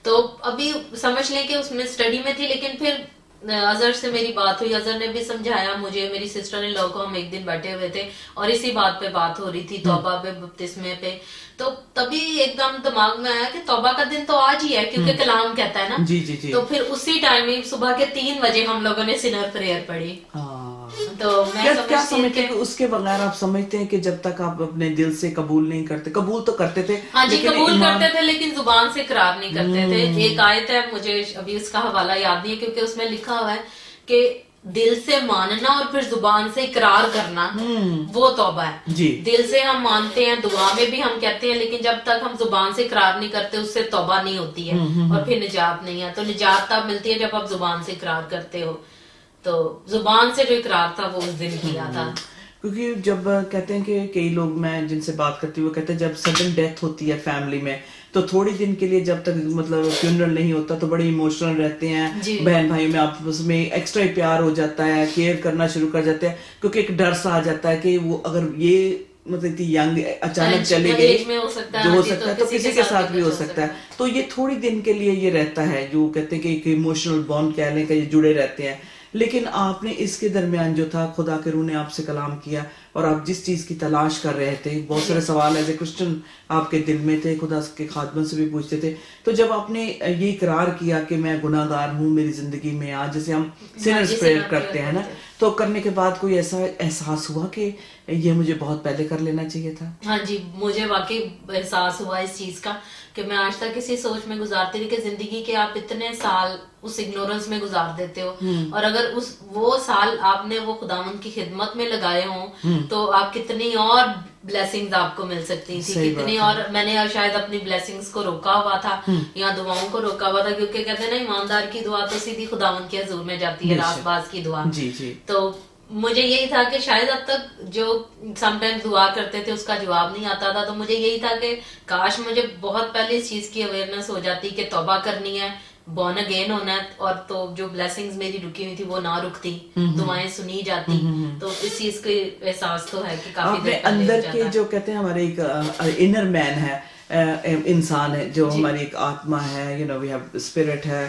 तो अभी समझ लें कि उसमें स्टडी में थी। लेकिन फिर अजहर से मेरी बात हुई, अजहर ने भी समझाया मुझे, मेरी सिस्टर इन लॉ को, हम एक दिन बैठे हुए थे और इसी बात पे बात हो रही थी, तौबा पे, बपतिस्मे पे। तो तभी एकदम दिमाग में आया कि तौबा का दिन तो आज ही है, क्योंकि कलाम कहता है ना। जी जी जी। तो फिर उसी टाइम में सुबह के 3 बजे हम लोगों ने सिनर प्रेयर पढ़ी। तो मैं क्या समझते समझती हैं कि उसके बगैर आप समझते हैं कि जब तक आप अपने दिल से कबूल नहीं करते, कबूल तो करते थे, हाँ जी, लेकिन कबूल ईमान, करते थे लेकिन जुबान से इकरार नहीं करते थे। एक आयत है, मुझे अभी उसका हवाला याद नहीं है, क्योंकि उसमें लिखा हुआ है कि दिल से मानना और फिर जुबान से इकरार करना, वो तौबा है। जी। दिल से हम मानते हैं, दुआ में भी हम कहते हैं, लेकिन जब तक हम जुबान से इकरार नहीं करते उससे तौबा नहीं होती है और फिर निजात नहीं है। तो निजात तब मिलती है जब आप जुबान से इकरार करते हो। तो जुबान से जो इकरार था वो उस दिन किया था। क्योंकि जब कहते हैं कि कई लोग, मैं जिनसे बात करती हूँ, वो कहते हैं जब सडन डेथ होती है फैमिली में तो थोड़ी दिन के लिए जब तक मतलब फ्यूनरल नहीं होता तो बड़े इमोशनल रहते हैं, बहन भाई में आपस में एक्स्ट्रा प्यार हो जाता है, केयर करना शुरू कर जाते हैं, क्योंकि एक डर सा आ जाता है कि वो अगर ये मतलब इतनी यंग अचानक चले गए, जो हो सकता है तो किसी के साथ भी हो सकता है। तो ये थोड़ी दिन के लिए ये रहता है, जो कहते हैं कि एक इमोशनल बॉन्ड कहने का ये जुड़े रहते हैं। लेकिन आपने इसके दरमियान जो था, खुदा के रूह ने आपसे कलाम किया और आप जिस चीज की तलाश कर रहे थे, बहुत सारे सवाल एज ए क्रिश्चियन आपके दिल में थे, खुदा के खादमन से भी पूछते थे। तो जब आपने ये इकरार किया कि मैं गुनाहगार हूँ मेरी जिंदगी में, आज जैसे हम सिनर्स प्रेयर करते हैं ना, तो करने के बाद कोई ऐसा एहसास हुआ कि ये मुझे बहुत पहले कर लेना चाहिए था? हाँ जी, मुझे वाकई एहसास हुआ इस चीज का कि मैं आज तक इसी सोच में गुजारती रही कि जिंदगी के आप इतने साल उस इग्नोरेंस में गुजार देते हो, और अगर वो साल आपने वो खुदावंद की खिदमत में लगाए हों तो आप कितनी और ब्लेसिंग्स आपको मिल सकती थी, कितनी और। मैंने शायद अपनी ब्लेसिंग्स को रोका हुआ था या दुआओं को रोका हुआ था, क्योंकि कहते हैं ना ईमानदार की दुआ तो सीधी खुदावंद के हजूर में जाती है, रासबाज की दुआ। जी जी। तो मुझे यही था कि शायद अब तक जो समटाइम्स दुआ करते थे उसका जवाब नहीं आता था। तो मुझे यही था कि काश मुझे बहुत पहले इस चीज की अवेयरनेस हो जाती कि तौबा करनी है, बॉर्न अगेन होना है, और तो जो ब्लेसिंग्स मेरी रुकी हुई थी वो ना रुकती, दुआएं सुनी जाती। तो इस चीज का एहसास तो है कि काफी आपने अंदर के जो कहते हैं हमारे एक इनर मैन है, इंसान है, जो जी। हमारी एक आत्मा है, you know we have spirit है,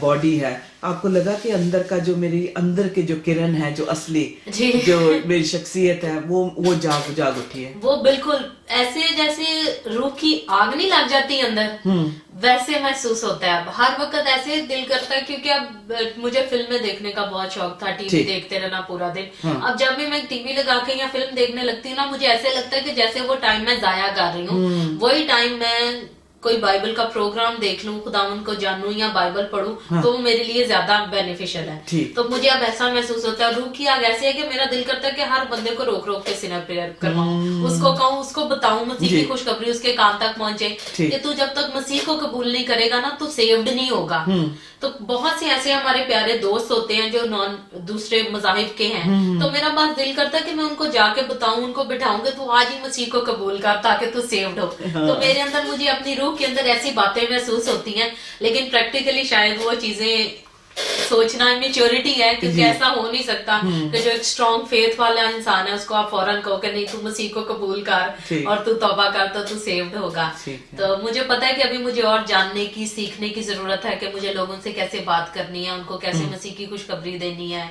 बॉडी है, आपको लगा कि अंदर का जो मेरी अंदर के जो किरण है, जो असली जी। जो मेरी शख्सियत है, वो जाग उठी है? वो बिल्कुल ऐसे जैसे रूह की आग नहीं लग जाती अंदर, वैसे महसूस होता है। अब हर वक्त ऐसे दिल करता है, क्योंकि अब मुझे फिल्में देखने का बहुत शौक था, टीवी ठीक। देखते रहना पूरा दिन। अब जब भी मैं टीवी लगा के या फिल्म देखने लगती हूँ ना, मुझे ऐसे लगता है कि जैसे वो टाइम मैं जाया कर रही हूँ, वही टाइम मैं कोई बाइबल का प्रोग्राम देख लूं, खुदावन को जानूं या बाइबल पढूं, तो वो मेरे लिए ज्यादा बेनिफिशियल है। ठीक। तो मुझे अब ऐसा महसूस होता है, रूह की आग ऐसी है कि मेरा दिल करता है कि हर बंदे को रोक रोक के सिनर प्रेयर करवाऊं, उसको कहूं, उसको बताऊं मसीह की खुशखबरी उसके कान तक पहुंचे कि तू जब तक मसीह को कबूल नहीं करेगा ना, तू सेव्ड नहीं होगा। तो बहुत से ऐसे हमारे प्यारे दोस्त होते हैं जो दूसरे मजाहिब के हैं, तो मेरा बस दिल करता है कि मैं उनको जाके बताऊं, उनको बिठाऊंगे, तू आज ही मसीह को कबूल कर ताकि तू सेव्ड हो। तो मेरे अंदर मुझे अपनी रूह के अंदर ऐसी बातें महसूस होती हैं, लेकिन प्रैक्टिकली शायद वो चीजें सोचना मेच्योरिटी है, क्योंकि ऐसा हो नहीं सकता कि जो एक स्ट्रॉन्ग फेथ वाला इंसान है उसको आप फौरन कहो कि नहीं तू मसीह को कबूल कर और तू तौबा कर तो तू सेव्ड होगा। तो मुझे पता है कि अभी मुझे और जानने की, सीखने की जरूरत है कि मुझे लोगों से कैसे बात करनी है, उनको कैसे मसीह की खुशखबरी देनी है,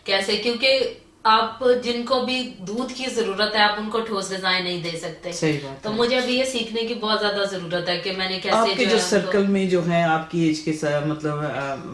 कैसे, क्योंकि आप जिनको भी दूध की जरूरत है आप उनको ठोस ग़िज़ाएं नहीं दे सकते। सही बात तो है। मुझे अभी ये सीखने की बहुत ज्यादा जरूरत है कि मैंने कैसे आपके जो है सर्कल में जो है आपकी एज के मतलब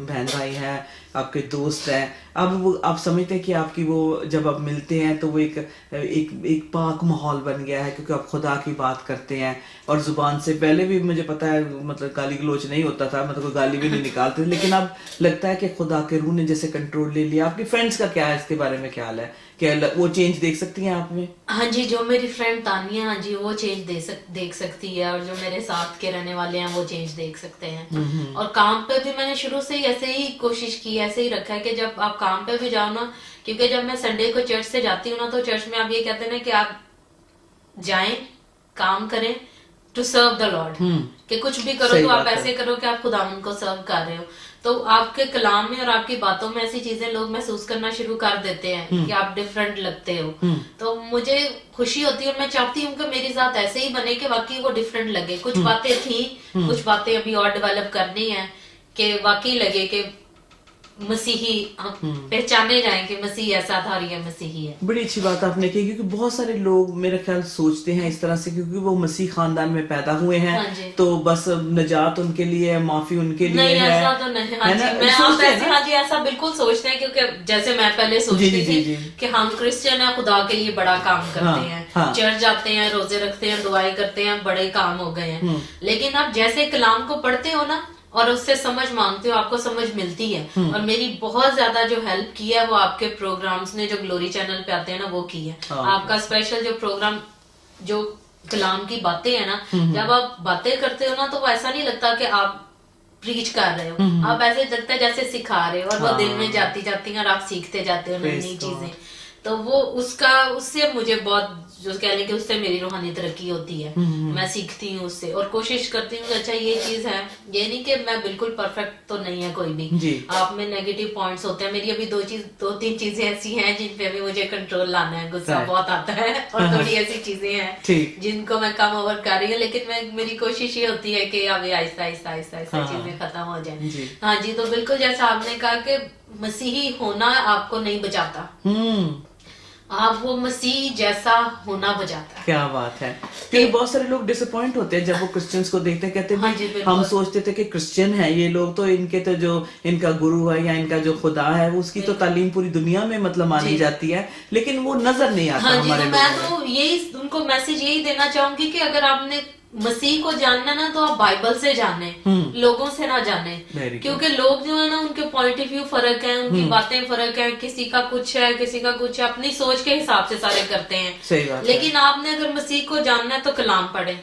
बहन भाई हैं, आपके दोस्त हैं, अब वो आप समझते हैं कि आपकी वो जब आप मिलते हैं तो वो एक पाक माहौल बन गया है, क्योंकि आप खुदा की बात करते हैं और जुबान से, पहले भी मुझे पता है मतलब गाली गलोच नहीं होता था, मतलब कोई गाली भी नहीं निकालते थे, लेकिन अब लगता है कि खुदा के रूह ने जैसे कंट्रोल ले लिया। आपके फ्रेंड्स का क्या है, इसके बारे में क्या हाल है, क्या वो चेंज देख सकती हैं आप में? हाँ जी, जो मेरी फ्रेंड तानिया, हाँ जी, वो चेंज देख सकती है, और जो मेरे साथ के रहने वाले हैं वो चेंज देख सकते हैं। और काम पे भी मैंने शुरू से ही ऐसे ही कोशिश की, ऐसे ही रखा है कि जब आप काम पे भी जाओ ना, क्योंकि जब मैं संडे को चर्च से जाती हूँ ना, तो चर्च में आप ये कहते हैं ना कि आप जाएं, काम करें टू सर्व द लॉर्ड, कि कुछ भी करो तो आप ऐसे करो कि आप खुदावंद को सर्व कर रहे हो। तो आपके कलाम में और आपकी बातों में ऐसी चीजें लोग महसूस करना शुरू कर देते हैं कि आप डिफरेंट लगते हो। तो मुझे खुशी होती है और मैं चाहती हूँ कि मेरे साथ ऐसे ही बने कि वाकई वो डिफरेंट लगे। कुछ बातें थी, कुछ बातें अभी और डेवलप करनी है कि वाकई लगे कि मसीही हम पहचाने जाएं कि मसीह ऐसा था और ये मसीही है। बड़ी अच्छी बात आपने की, क्योंकि बहुत सारे लोग मेरे ख्याल सोचते हैं इस तरह से, क्योंकि वो मसीह खानदान में पैदा हुए हैं। हाँ तो बस नजात उनके लिए, माफी उनके लिए नहीं, है। ऐसा तो नहीं। हाँ जी, मैं आप ऐसे, हाँ जी, ऐसा बिल्कुल सोचते हैं, क्योंकि जैसे मैं पहले सोचती थी कि हम क्रिश्चियन है, खुदा के लिए बड़ा काम करते हैं, चर्च जाते हैं, रोजे रखते हैं, दुआएं करते हैं, बड़े काम हो गए हैं। लेकिन आप जैसे कलाम को पढ़ते हो ना और उससे समझ मांगते हो, आपको समझ मिलती है। और मेरी बहुत ज्यादा जो हेल्प की है वो आपके प्रोग्राम्स ने, जो ग्लोरी चैनल पे आते हैं ना, वो की है। आपका स्पेशल जो प्रोग्राम, जो कलाम की बातें है ना, जब आप बातें करते हो ना, तो वो ऐसा नहीं लगता कि आप प्रीच कर रहे हो, आप ऐसे लगता है जैसे सिखा रहे हो, और वो दिल में जाती जाती है और आप सीखते जाते हो नई नई चीजें। तो वो उससे मुझे बहुत, जो कह लें कि उससे मेरी रूहानी तरक्की होती है। मैं सीखती हूँ उससे और कोशिश करती हूँ कि अच्छा ये चीज है, ये नहीं कि मैं बिल्कुल परफेक्ट तो नहीं है कोई भी, आप में नेगेटिव पॉइंट्स होते हैं। मेरी अभी दो तीन चीजें ऐसी हैं जिन पे अभी मुझे कंट्रोल लाना है, गुस्सा बहुत आता है, और थोड़ी ऐसी चीजें हैं जिनको मैं कम ओवर कर रही हूँ, लेकिन मेरी कोशिश ये होती है कि अभी आहिस्ता आहिस्ता आहिस्ता आहिस्ता चीजें खत्म हो जाए। हाँ जी, तो बिल्कुल जैसा आपने कहा कि मसीही होना आपको नहीं बचाता, आप वो मसीह जैसा होना बचाता है। क्या बात है, क्योंकि बहुत सारे लोग डिसअपॉइंट होते हैं जब वो क्रिश्चियंस को देखते हैं, कहते हैं हाँ हम सोचते थे कि क्रिश्चियन है ये लोग, तो इनके तो जो इनका गुरु है या इनका जो खुदा है उसकी तो तालीम पूरी दुनिया में मतलब मानी जाती है, लेकिन वो नजर नहीं आता। हाँ जी, तो मैं तो यही उनको मैसेज यही देना चाहूंगी कि अगर आपने मसीह को जानना ना, तो आप बाइबल से जाने, लोगों से ना जाने, क्योंकि लोग जो है ना, उनके पॉइंट ऑफ व्यू फर्क है, उनकी बातें फर्क है, किसी का कुछ है, किसी का कुछ है, अपनी सोच के हिसाब से सारे करते हैं। सही बात लेकिन आपने अगर मसीह को जानना है तो कलाम पढ़े,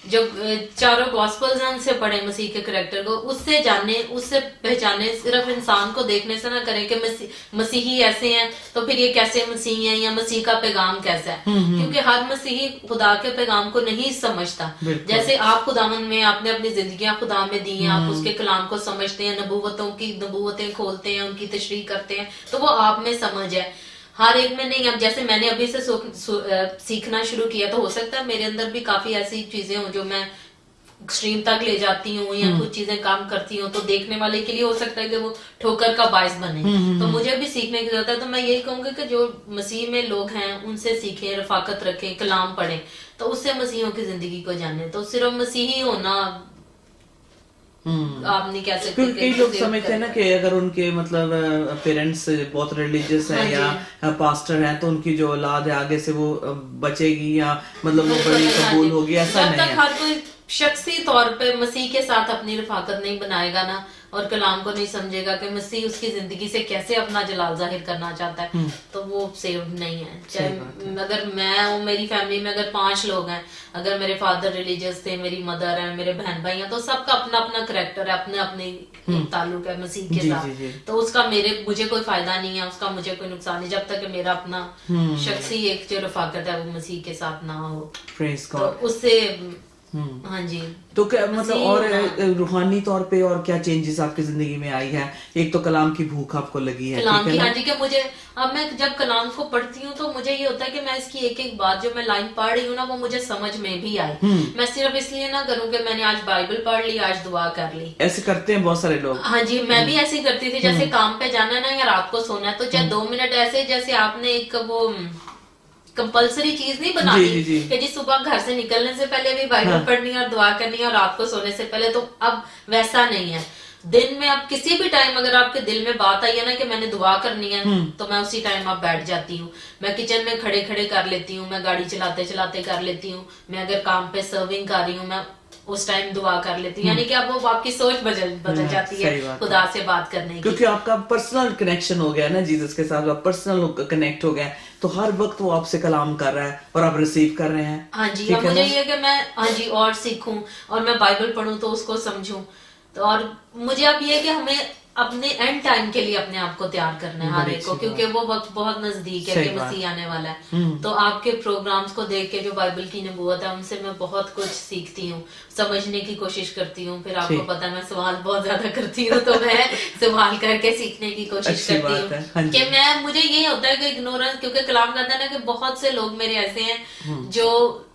जो चारों गॉस्पेल्स हैं उनसे पढ़े, मसीह के करैक्टर को उससे जाने, उससे पहचाने। सिर्फ इंसान को देखने से ना करें कि मसीही ऐसे हैं तो फिर ये कैसे मसीह हैं, या मसीह का पैगाम कैसा है, क्योंकि हर मसीही खुदा के पैगाम को नहीं समझता। जैसे आप खुदावन में, आपने अपनी जिंदगियां खुदा में दी हैं, आप उसके कलाम को समझते हैं, नबूवतें खोलते हैं, उनकी तशरीह करते हैं, तो वो आप में समझ है। हर एक में नहीं। अब जैसे मैंने अभी से सीखना शुरू किया, तो हो सकता है मेरे अंदर भी काफी ऐसी चीजें हो जो मैं एक्सट्रीम तक ले जाती हूँ, या कुछ चीजें काम करती हूँ तो देखने वाले के लिए हो सकता है कि वो ठोकर का बायस बने। तो मुझे भी सीखने की जरूरत है। तो मैं यही कहूंगी कि जो मसीह में लोग हैं उनसे सीखें, रफाकत रखें, कलाम पढ़ें, तो उससे मसीहों की जिंदगी को जाने। तो सिर्फ मसीही होना आप नहीं कह सकते। क्योंकि कई लोग समझते हैं ना कि अगर उनके मतलब पेरेंट्स बहुत रिलीजियस हैं या पास्टर हैं तो उनकी जो औलाद है आगे से वो बचेगी या मतलब वो बड़ी कबूल होगी, ऐसा जब नहीं तक है। हर कोई शख्सी तौर पे मसीह के साथ अपनी रफाकत नहीं बनाएगा ना, और कलाम को नहीं समझेगा कि मसीह उसकी जिंदगी से कैसे अपना जलाल जाहिर करना चाहता है, तो वो सेव्ड नहीं है। चाहे अगर मैं हूँ, मेरी फैमिली में अगर 5 लोग हैं, अगर मेरे फादर रिलीजियस थे, मेरी मदर है, मेरे बहन भाई हैं, तो सबका अपना अपना करैक्टर है, अपने अपने ताल्लुक है मसीह के साथ। तो उसका मुझे कोई फायदा नहीं है, उसका मुझे कोई नुकसान नहीं, जब तक कि मेरा अपना शख्सी एक जो रफाकत है वो मसीह के साथ ना हो। तो उससे हाँ जी। तो क्या मतलब और रूहानी तौर पे और क्या चेंजेस आपकी जिंदगी में आई है? एक तो कलाम की भूख आपको लगी है, कलाम की, हाँ जी, कि मुझे अब मैं जब कलाम को पढ़ती हूँ तो मुझे ये होता है कि मैं इसकी एक एक बात जो मैं लाइन पढ़ रही हूँ ना वो मुझे समझ में भी आए। मैं सिर्फ इसलिए ना करूँ कि मैंने आज बाइबल पढ़ ली, आज दुआ कर ली। ऐसे करते हैं बहुत सारे लोग। हाँ जी, मैं भी ऐसे ही करती थी। जैसे काम पे जाना है ना या रात को सोना है, तो चाहे 2 मिनट ऐसे जैसे आपने एक वो कंपलसरी चीज नहीं बना दी कि जी सुबह घर से निकलने से पहले भी बाइबल पढ़नी है और दुआ करनी है और रात को सोने से पहले, तो अब वैसा नहीं है। दिन में आप किसी भी टाइम अगर आपके दिल में बात आई है ना कि मैंने दुआ करनी है, तो मैं उसी टाइम आप बैठ जाती हूँ। मैं किचन में खड़े खड़े कर लेती हूँ, मैं गाड़ी चलाते चलाते कर लेती हूँ, मैं अगर काम पे सर्विंग कर रही हूँ मैं उस टाइम दुआ कर लेती हूँ। यानी कि अब वो आपकी सोच बदल जाती है खुदा से बात करने की, क्योंकि आपका पर्सनल कनेक्शन हो गया ना जीसस के साथ, आप पर्सनल कनेक्ट हो गया, तो हर वक्त वो आपसे कलाम कर रहा है और आप रिसीव कर रहे हैं। हाँ जी, अब मुझे ये कि मैं हाँ जी और सीखूं और मैं बाइबल पढूं तो उसको समझूं। तो और मुझे अब ये कि हमें अपने एंड टाइम के लिए अपने आप को तैयार करना है हर एक को, क्योंकि वो वक्त बहुत नजदीक है कि मसीह आने वाला है। तो आपके प्रोग्राम्स को देख के जो बाइबल की नबूवत है उनसे मैं बहुत कुछ सीखती हूँ, समझने की कोशिश करती हूँ। फिर आपको पता है मैं सवाल बहुत ज्यादा करती हूँ, तो मैं सवाल करके सीखने की कोशिश करती हूँ कि मैं मुझे ये होता है कि इग्नोरेंस, क्योंकि कलाम कहता है ना कि बहुत से लोग मेरे ऐसे हैं जो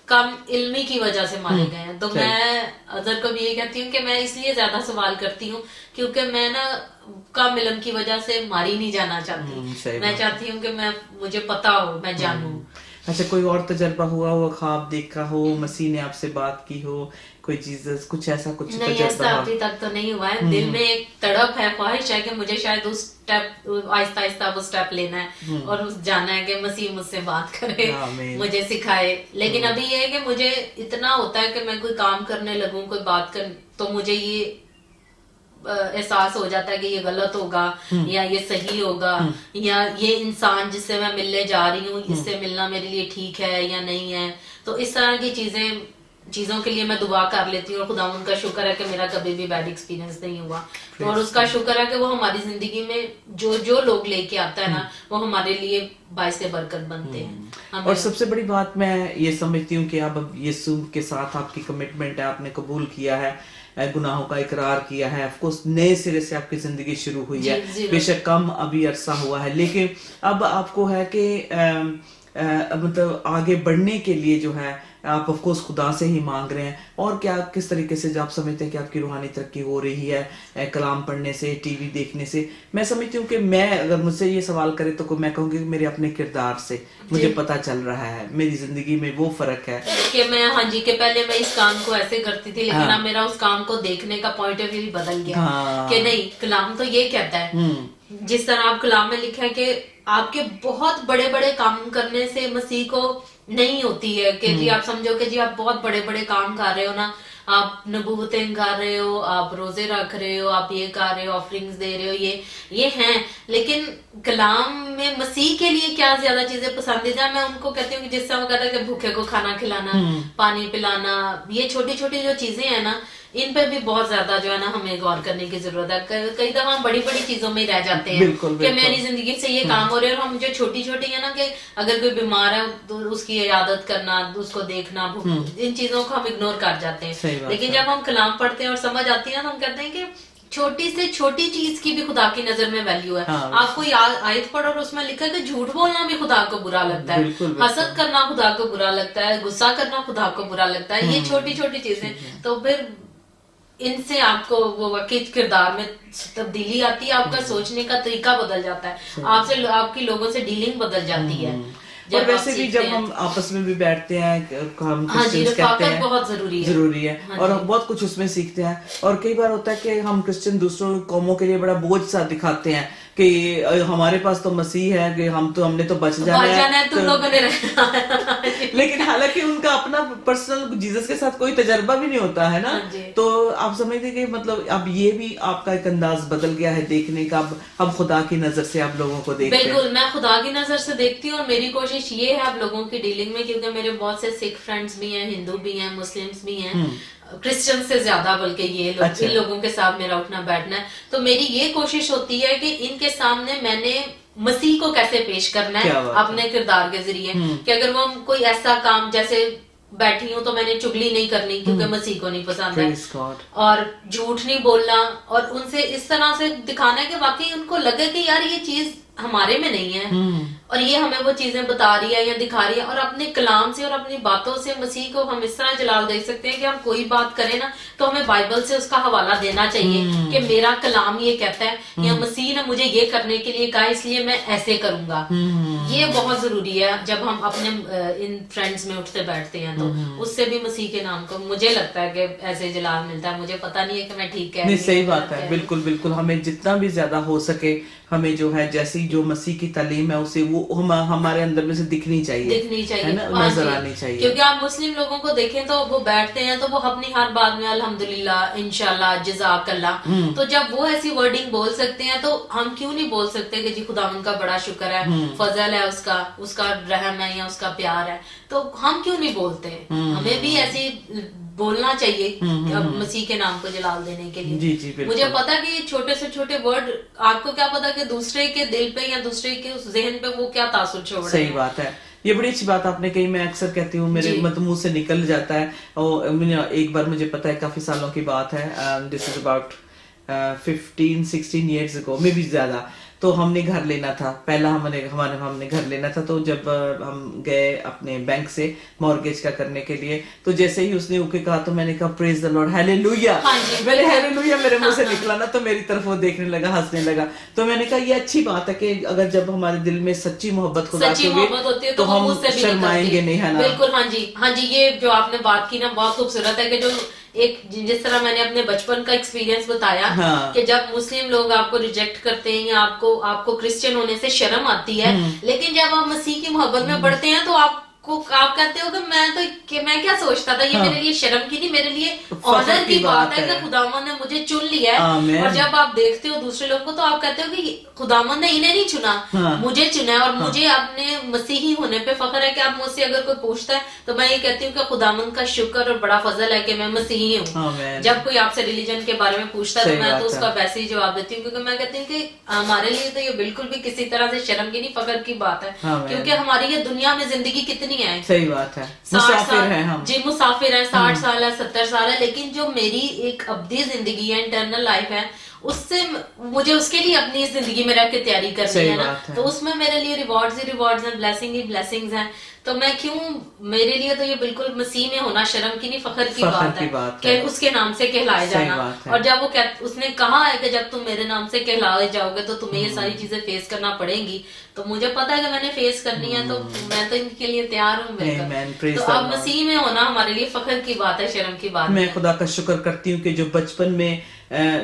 कम इल्मी की वजह से मारे गए हैं। तो मैं अदर को भी ये कहती हूँ कि मैं इसलिए ज्यादा सवाल करती हूँ क्योंकि मैं ना कम इल्म की वजह से मारी नहीं जाना चाहती। मैं चाहती हूँ कि मुझे पता हो, मैं जानूं। अच्छा, कोई और तजर्बा हुआ हो, ख्वाब देखा हो, मसीह ने आपसे बात की हो, कोई चीज कुछ ऐसा कुछ नहीं, ऐसा अभी तक तो नहीं हुआ है। दिल में एक तड़प है, ख्वाहिश है कि मुझे शायद उस स्टेप आहिस्ता आहिस्ता वो स्टेप लेना है और उस जाना है कि मसीह मुझसे बात करे, मुझे सिखाए। लेकिन अभी ये है कि मुझे इतना होता है कि मैं कोई काम करने लगूं, कोई बात कर, तो मुझे ये एहसास हो जाता है कि ये गलत होगा या ये सही होगा, या ये इंसान जिससे मैं मिलने जा रही हूँ इससे मिलना मेरे लिए ठीक है या नहीं है। तो इस तरह की चीजों के लिए मैं दुआ कर लेती हूँ और खुदा उनका शुक्र है कि मेरा कभी भी बैड एक्सपीरियंस नहीं हुआ। तो और उसका शुक्र है कि वो हमारी जिंदगी में जो लोग लेके आता है ना वो हमारे लिए बाइस बरकत बनते हैं। और सबसे बड़ी बात मैं ये समझती हूँ कि अब यीशु के साथ आपकी कमिटमेंट है, आपने कबूल किया है, गुनाहों का इकरार किया है, ऑफ कोर्स नए सिरे से आपकी जिंदगी शुरू हुई है। बेशक कम अभी अरसा हुआ है, लेकिन अब आपको है कि मतलब आगे बढ़ने के लिए जो है आप ऑफ कोर्स खुदा से ही मांग रहे हैं। और क्या किस तरीके से जब आप समझते हैं कि आपकी रूहानी तरक्की हो रही है कलाम पढ़ने से, टीवी देखने से? मैं समझती हूँ कि मैं अगर मुझसे ये सवाल करे तो मैं कहूँगी मेरे अपने किरदार से मुझे पता चल रहा है, मेरी जिंदगी में वो फर्क है कि मैं हाँ जी कि पहले मैं इस काम को ऐसे करती थी, लेकिन अब मेरा उस काम को देखने का पॉइंट ऑफ व्यू भी बदल गया कि नहीं, कलाम तो ये कहता है, जिस तरह आप कलाम में लिखा है कि आपके बहुत बड़े बड़े काम करने से मसीह को नहीं होती है कि जी आप समझो कि जी आप बहुत बड़े बड़े काम कर रहे हो ना, आप नबूवतें कर रहे हो, आप रोजे रख रहे हो, आप ये कर रहे हो, ऑफरिंग्स दे रहे हो, ये हैं, लेकिन कलाम में मसीह के लिए क्या ज्यादा चीजें पसंदीदा, मैं उनको कहती हूँ कि जिस तरह वो कहता है कि भूखे को खाना खिलाना, पानी पिलाना, ये छोटी छोटी जो चीजें हैं ना इन पे भी बहुत ज्यादा जो है ना हमें गौर करने की जरूरत है। कई दफा हम बड़ी बड़ी चीजों में रह जाते हैं कि मेरी जिंदगी से ये काम हो रहे हैं, और हम जो छोटी छोटी है ना कि अगर कोई बीमार है तो उसकी इयादत करना, उसको देखना, इन चीजों को हम इग्नोर कर जाते हैं। लेकिन जब हम कलाम पढ़ते हैं और समझ आती है ना तो हम कहते हैं कि छोटी से छोटी चीज की भी खुदा की नजर में वैल्यू है। हाँ, आप कोई आयत पढ़ो और उसमें लिखा है कि झूठ बोलना भी खुदा को बुरा लगता है, बिल्कुल, बिल्कुल। हसद करना खुदा को बुरा लगता है, गुस्सा करना खुदा को बुरा लगता है। ये छोटी छोटी चीजें, तो फिर इनसे आपको वो वाकई किरदार में तब्दीली आती है, आपका सोचने का तरीका बदल जाता है, आपसे आपकी लोगों से डीलिंग बदल जाती है। और वैसे भी जब हम आपस में भी बैठते हैं, हम हाँ जी, क्रिश्चियंस कहते हैं बहुत जरूरी है। हाँ और हम बहुत कुछ उसमें सीखते हैं। और कई बार होता है कि हम क्रिश्चियन दूसरों कौमों के लिए बड़ा बोझ सा दिखाते हैं कि हमारे पास तो मसीह है, कि हमने तो बच जाना है, तुम लोगों ने रहना है। लेकिन हालांकि उनका अपना पर्सनल जीसस के साथ कोई तजर्बा भी नहीं होता है ना। तो आप समझते कि मतलब अब ये भी आपका एक अंदाज बदल गया है देखने का, अब खुदा की नजर से आप लोगों को देखते हैं। बिल्कुल, मैं खुदा की नजर से देखती हूँ और मेरी कोशिश ये है आप लोगों की डीलिंग में, क्योंकि मेरे बहुत से सिख फ्रेंड्स भी हैं, हिंदू भी हैं, मुस्लिम्स भी हैं, क्रिश्चियन से ज्यादा, बल्कि ये लोग, इन लोगों के साथ मेरा उठना बैठना है। तो मेरी ये कोशिश होती है कि इनके सामने मैंने मसीह को कैसे पेश करना है अपने किरदार के जरिए, कि अगर वो कोई ऐसा काम, जैसे बैठी हूँ तो मैंने चुगली नहीं करनी क्योंकि मसीह को नहीं पसंद है, और झूठ नहीं बोलना, और उनसे इस तरह से दिखाना है कि वाकई उनको लगे कि यार ये चीज हमारे में नहीं है और ये हमें वो चीजें बता रही है या दिखा रही है। और अपने कलाम से और अपनी बातों से मसीह को हम इस तरह जलाल दे सकते हैं कि हम कोई बात करें ना तो हमें बाइबल से उसका हवाला देना चाहिए कि मेरा कलाम ये कहता है या मसीह ने मुझे ये करने के लिए कहा, इसलिए मैं ऐसे करूंगा। ये बहुत जरूरी है जब हम अपने इन फ्रेंड्स में उठते बैठते हैं, तो उससे भी मसीह के नाम को मुझे लगता है कि ऐसे जलाल मिलता है। मुझे पता नहीं है कि मैं ठीक है। सही बात है, बिल्कुल बिल्कुल। हमें जितना भी ज्यादा हो सके, हमें जो है जैसी जो मसीह की तालीम है उसे वो हमारे अंदर में से दिखनी चाहिए है ना, नजर आनी चाहिए। क्योंकि आप मुस्लिम लोगों को देखें तो वो बैठते हैं तो वो अपनी हर बात में अल्हम्दुलिल्लाह, इंशाल्लाह, जज़ाकल्लाह, तो जब वो ऐसी वर्डिंग बोल सकते हैं तो हम क्यों नहीं बोल सकते कि जी खुदा उनका बड़ा शुक्र है, फजल है उसका रहम है या उसका प्यार है, तो हम क्यों नहीं बोलते? हमें भी ऐसी बोलना चाहिए मसीह के नाम को जलाल देने के लिए। जी, मुझे पता कि ये छोटे से छोटे वर्ड, आपको क्या पता कि दूसरे के दिल पे या दूसरे के उस जहन पे वो क्या तासुर छोड़ रहे हैं। सही बात है, ये बड़ी अच्छी बात आपने कही। मैं अक्सर कहती हूँ, मेरे मुंह से निकल जाता है। और एक बार मुझे पता है, काफी सालों की बात है, this is about 15-16 years ago, मे भी ज्यादा। तो हमने घर लेना था, पहला हमने घर लेना था। तो जब हम गए अपने बैंक से मॉर्गेज का करने के लिए, तो जैसे ही उसने ओके कहा तो मैंने कहा प्रेज द लॉर्ड, हालेलुया। मैंने हालेलुया मेरे मुंह से निकला ना, तो मेरी तरफ वो देखने लगा, हंसने लगा। तो मैंने कहा ये अच्छी बात है कि अगर जब हमारे दिल में सच्ची मोहब्बत खुदा की होती है तो हम शर्माएंगे नहीं, है ना। बिल्कुल, हाँ जी, ये जो आपने बात की ना बहुत खूबसूरत है, कि जो एक जिस तरह मैंने अपने बचपन का एक्सपीरियंस बताया कि जब मुस्लिम लोग आपको रिजेक्ट करते हैं या आपको क्रिश्चियन होने से शर्म आती है, लेकिन जब आप मसीह की मोहब्बत में बढ़ते हैं तो आप कहते हो कि मैं क्या सोचता था, ये मेरे लिए शर्म की नहीं, मेरे लिए ऑनर की बात है कि खुदावन ने मुझे चुन लिया है। और जब आप देखते हो दूसरे लोगों को तो आप कहते हो कि खुदावन ने इन्हें नहीं चुना, मुझे चुना है। और मुझे अपने मसीही होने पे फख्र है कि आप मुझसे अगर कोई पूछता है तो मैं ये कहती हूँ कि खुदावन का शुक्र और बड़ा फजल है कि मैं मसीही हूँ। जब कोई आपसे रिलीजन के बारे में पूछता है तो मैं तो उसका वैसे ही जवाब देती हूँ, क्योंकि मैं कहती हूँ कि हमारे लिए तो ये बिल्कुल भी किसी तरह से शर्म की नहीं, फख्र की बात है, क्योंकि हमारी ये दुनिया में जिंदगी कितनी है। सही बात है, मुसाफिर हैं हम। जी, मुसाफिर है, 60 साल है, 70 साल है, लेकिन जो मेरी एक अब्दी जिंदगी है, इंटरनल लाइफ है, उससे मुझे उसके लिए अपनी जिंदगी में रह के तैयारी करनी है ना, तो उसमें मेरे लिए रिवॉर्ड्स ही रिवॉर्ड्स हैं, ब्लेसिंग ही ब्लेसिंग्स हैं। तो मैं क्यों, मेरे लिए तो ये बिल्कुल मसीह में होना शर्म की नहीं, फख्र की बात है कि उसके नाम से कहलाए जाना। और जब उसने कहा है कि जब तुम मेरे नाम से कहलाए जाओगे तो तुम्हें ये सारी चीजें फेस करना पड़ेंगी, तो मुझे पता है कि मैंने फेस करनी है, तो मैं तो इनके लिए तैयार हूँ। तो अब मसीह में होना हमारे लिए फख्र की बात है, शर्म की बात। मैं खुदा का शुक्र करती हूँ कि जो बचपन में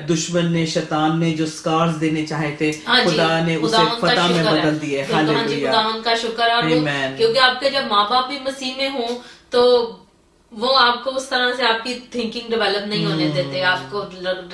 दुश्मन ने, शैतान ने जो स्कार्स देने चाहे थे, खुदा ने उसे फतह में बदल दिए। हालेलुया, खुदा उनका शुक्र है। क्योंकि आपके जब माँ बाप भी मसीह में हों तो वो आपको उस तरह से आपकी थिंकिंग डेवलप नहीं होने देते, आपको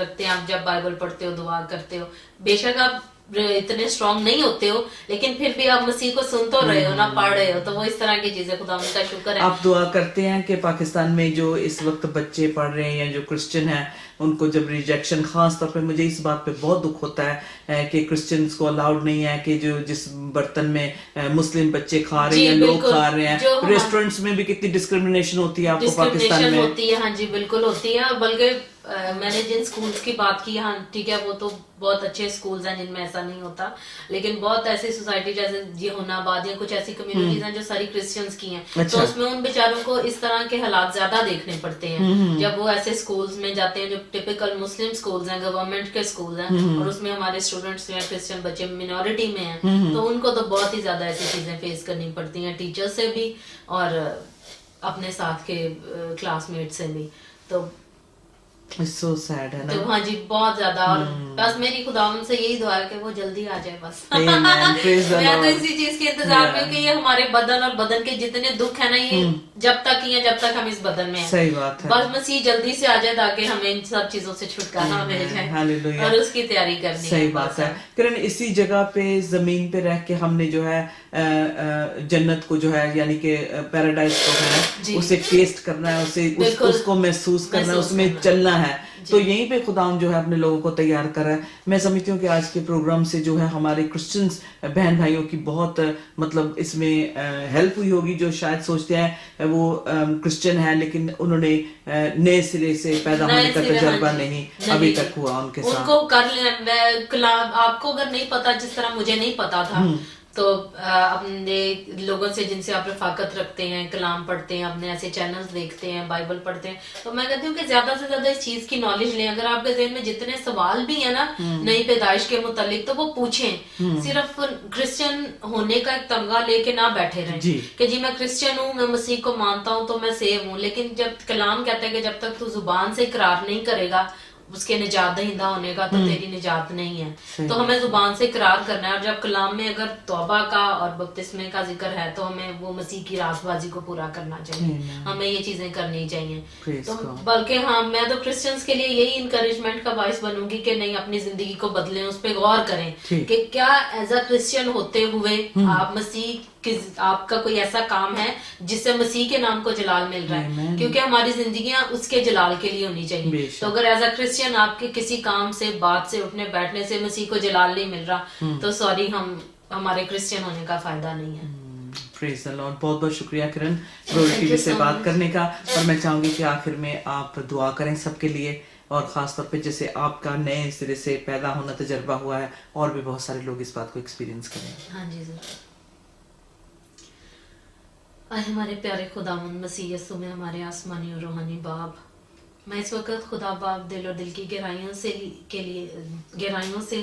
रखते हैं। आप जब बाइबल पढ़ते हो, दुआ करते हो, बेशक आप इतने स्ट्रॉन्ग नहीं होते हो, लेकिन फिर भी आप मसीह को सुन तो रहे हो ना, पढ़ रहे हो, तो वो इस तरह की चीजें, खुदा उनका शुक्र है। आप दुआ करते हैं कि पाकिस्तान में जो इस वक्त बच्चे पढ़ रहे हैं या जो क्रिश्चियन हैं, उनको जब रिजेक्शन, खास तौर पे मुझे इस बात पे बहुत दुख होता है कि क्रिश्चियंस को अलाउड नहीं है कि जो जिस बर्तन में मुस्लिम बच्चे खा रहे हैं, लोग खा रहे हैं, रेस्टोरेंट्स में भी कितनी डिस्क्रिमिनेशन होती है आपको पाकिस्तान में होती है। हाँ जी, बिल्कुल होती है। और बल्कि मैंने जिन स्कूल्स की बात की, हाँ ठीक है, वो तो बहुत अच्छे स्कूल्स हैं जिनमें ऐसा नहीं होता, लेकिन बहुत ऐसी सोसाइटी जैसे ये होनाबाद या कुछ ऐसी कम्युनिटीज हैं जो सारी क्रिश्चियंस की हैं, अच्छा। तो उसमें उन बेचारों को इस तरह के हालात ज्यादा देखने पड़ते हैं जब वो ऐसे स्कूल्स में जाते हैं जो टिपिकल मुस्लिम स्कूल्स हैं, गवर्नमेंट के स्कूल्स हैं, और उसमें हमारे स्टूडेंट्स या क्रिश्चियन बच्चे मिनोरिटी में हैं, तो उनको तो बहुत ही ज्यादा ऐसी चीजें फेस करनी पड़ती हैं, टीचर से भी और अपने साथ के क्लासमेट से भी। तो सो सैड है ना। तो हाँ जी, बहुत ज्यादा। और बस मेरी खुदावंद से यही दुआ है कि वो जल्दी आ जाए बस। Amen. Praise the मैं तो Lord. इसी चीज के इंतजार में हूँ कि ये हमारे बदन और बदन के जितने दुख है ना, ये जब तक ही है जब तक हम इस बदन में हैं। सही बात है। बस मसीह जल्दी से आ जाए ताकि हमें इन सब चीजों से छुटकारा मिल जाए, हालेलुया। और उसकी तैयारी करनी सही है। बात है किरण, इसी जगह पे जमीन पे रह के हमने जो है जन्नत को जो है यानी कि पैराडाइज को है उसे टेस्ट करना है, उसको महसूस करना है, उसमें चलना है। तो यहीं पे खुदा जो है अपने लोगों को तैयार कर रहा है। मैं समझती हूँ कि आज के प्रोग्राम से जो है हमारे क्रिश्चियंस बहन भाइयों की बहुत मतलब इसमें हेल्प हुई होगी, जो शायद सोचते हैं वो क्रिश्चियन है लेकिन उन्होंने नए सिरे से पैदा होने का तजर्बा नहीं अभी तक हुआ उनके साथ। उनको कर लेना, आपको अगर नहीं पता, जिस तरह मुझे नहीं पता था, तो अपने लोगों से जिनसे आप रफाकत रखते हैं, कलाम पढ़ते हैं, अपने ऐसे चैनल्स देखते हैं, बाइबल पढ़ते हैं, तो मैं कहती हूँ कि ज्यादा से ज्यादा इस चीज की नॉलेज लें। अगर आपके ज़हन में जितने सवाल भी है ना नई पैदाइश के मुतालिक, तो वो पूछें। सिर्फ क्रिश्चियन होने का एक तमगा लेके ना बैठे रहें कि जी मैं क्रिश्चियन हूँ, मैं मसीह को मानता हूँ तो मैं सेव हूँ, लेकिन जब कलाम कहता है कि जब तक तू जुबान से इकरार नहीं करेगा उसके निजात दहिंदा होने का, तो तेरी निजात नहीं है। तो हमें जुबान से इकरार करना है, और जब कलाम में अगर तौबा का और बपतिस्मे का जिक्र है तो हमें वो मसीह की रास्तबाजी को पूरा करना चाहिए, हमें ये चीजें करनी चाहिए। तो बल्कि हाँ, मैं तो क्रिश्चियंस के लिए यही इंकरेजमेंट का बाइस बनूंगी कि नहीं, अपनी जिंदगी को बदलें, उस पर गौर करें कि क्या एज अ क्रिश्चियन होते हुए आप मसीह आपका कोई ऐसा काम है जिससे मसीह के नाम को जलाल मिल रहा है, क्योंकि हमारी जिंदगियां उसके जलाल के लिए होनी चाहिए। तो अगर एज अ क्रिश्चियन आपके किसी काम से, बात से, उठने बैठने से मसीह को जलाल नहीं मिल रहा, तो सॉरी, हमारे क्रिश्चियन होने का फायदा नहीं है। Praise the Lord. बहुत बहुत शुक्रिया किरण ग्लोरी टीवी से बात करने का। और मैं चाहूंगी कि आखिर में आप दुआ करें सबके लिए, और खास तौर पे जैसे आपका नए सिरे से पैदा होना तजर्बा हुआ है, और भी बहुत सारे लोग इस बात को एक्सपीरियंस करें। हाँ जी जरूर। हमारे प्यारे खुदावंद मसीह यीशु में हमारे आसमानी और रूहानी बाप, मैं इस वक्त खुदा बाप दिल और दिल की गहराइयों से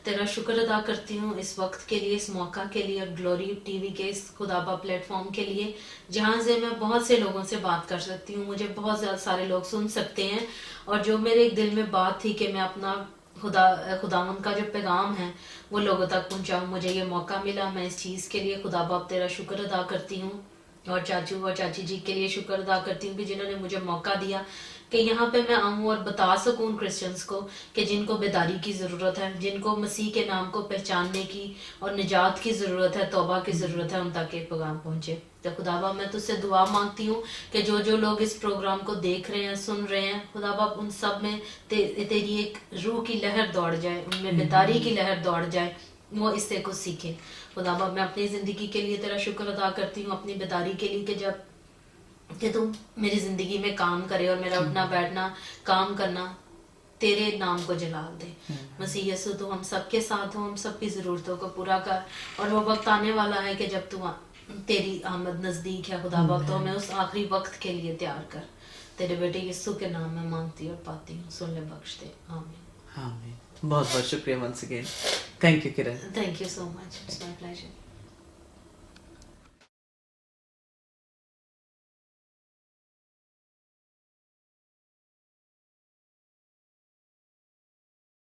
तेरा शुक्र अदा करती हूँ इस वक्त के लिए, इस मौका के लिए, और ग्लोरी टीवी के इस खुदा बाप प्लेटफॉर्म के लिए, जहाँ से मैं बहुत से लोगों से बात कर सकती हूँ, मुझे बहुत ज़्यादा सारे लोग सुन सकते हैं, और जो मेरे एक दिल में बात थी कि मैं अपना खुदावंद का जो पैगाम है वो लोगों तक पहुँचाऊँ, मुझे ये मौका मिला। मैं इस चीज़ के लिए खुदा बाप तेरा शुक्र अदा करती हूँ, और चाचू और चाची जी के लिए शुक्र अदा करती हूँ कि जिन्होंने मुझे मौका दिया कि यहाँ पे मैं आऊँ और बता सकूँ क्रिश्चियंस को कि जिनको बेदारी की ज़रूरत है, जिनको मसीह के नाम को पहचानने की और निजात की ज़रूरत है, तौबा की ज़रूरत है, उन तक एक पैगाम पहुँचे। तो खुदाबा मैं तुझसे दुआ मांगती हूँ कि जो जो लोग इस प्रोग्राम को देख रहे हैं, सुन रहे हैं, खुदाबा उन सब में तेरी एक रूह की लहर दौड़ जाए, उनमें बेदारी की लहर दौड़ जाए, वो इससे कुछ सीखे। खुदाबा मैं अपनी ज़िंदगी के लिए तेरा शुक्र अदा करती हूँ, अपनी बेदारी के लिए कि तुम मेरी ज़िंदगी में काम करे, और मेरा उठना बैठना, काम करना तेरे नाम को जलाल दे। मसीह यीशु तू हम सबके साथ हो, हम सबकी ज़रूरतों को पूरा कर, और वो वक्त आने वाला है कि जब तू तेरी आमद नज़दीक है खुदाबा, तो हमें उस आखिरी वक्त के लिए तैयार कर। तेरे बेटे यीशु के नाम में मांगती और पाती हूँ, सुन ले, बख्श दे, आमीन। आमीन। बहुत बहुत शुक्रिया once again. Thank you Kiran. Thank you so much, it's my pleasure.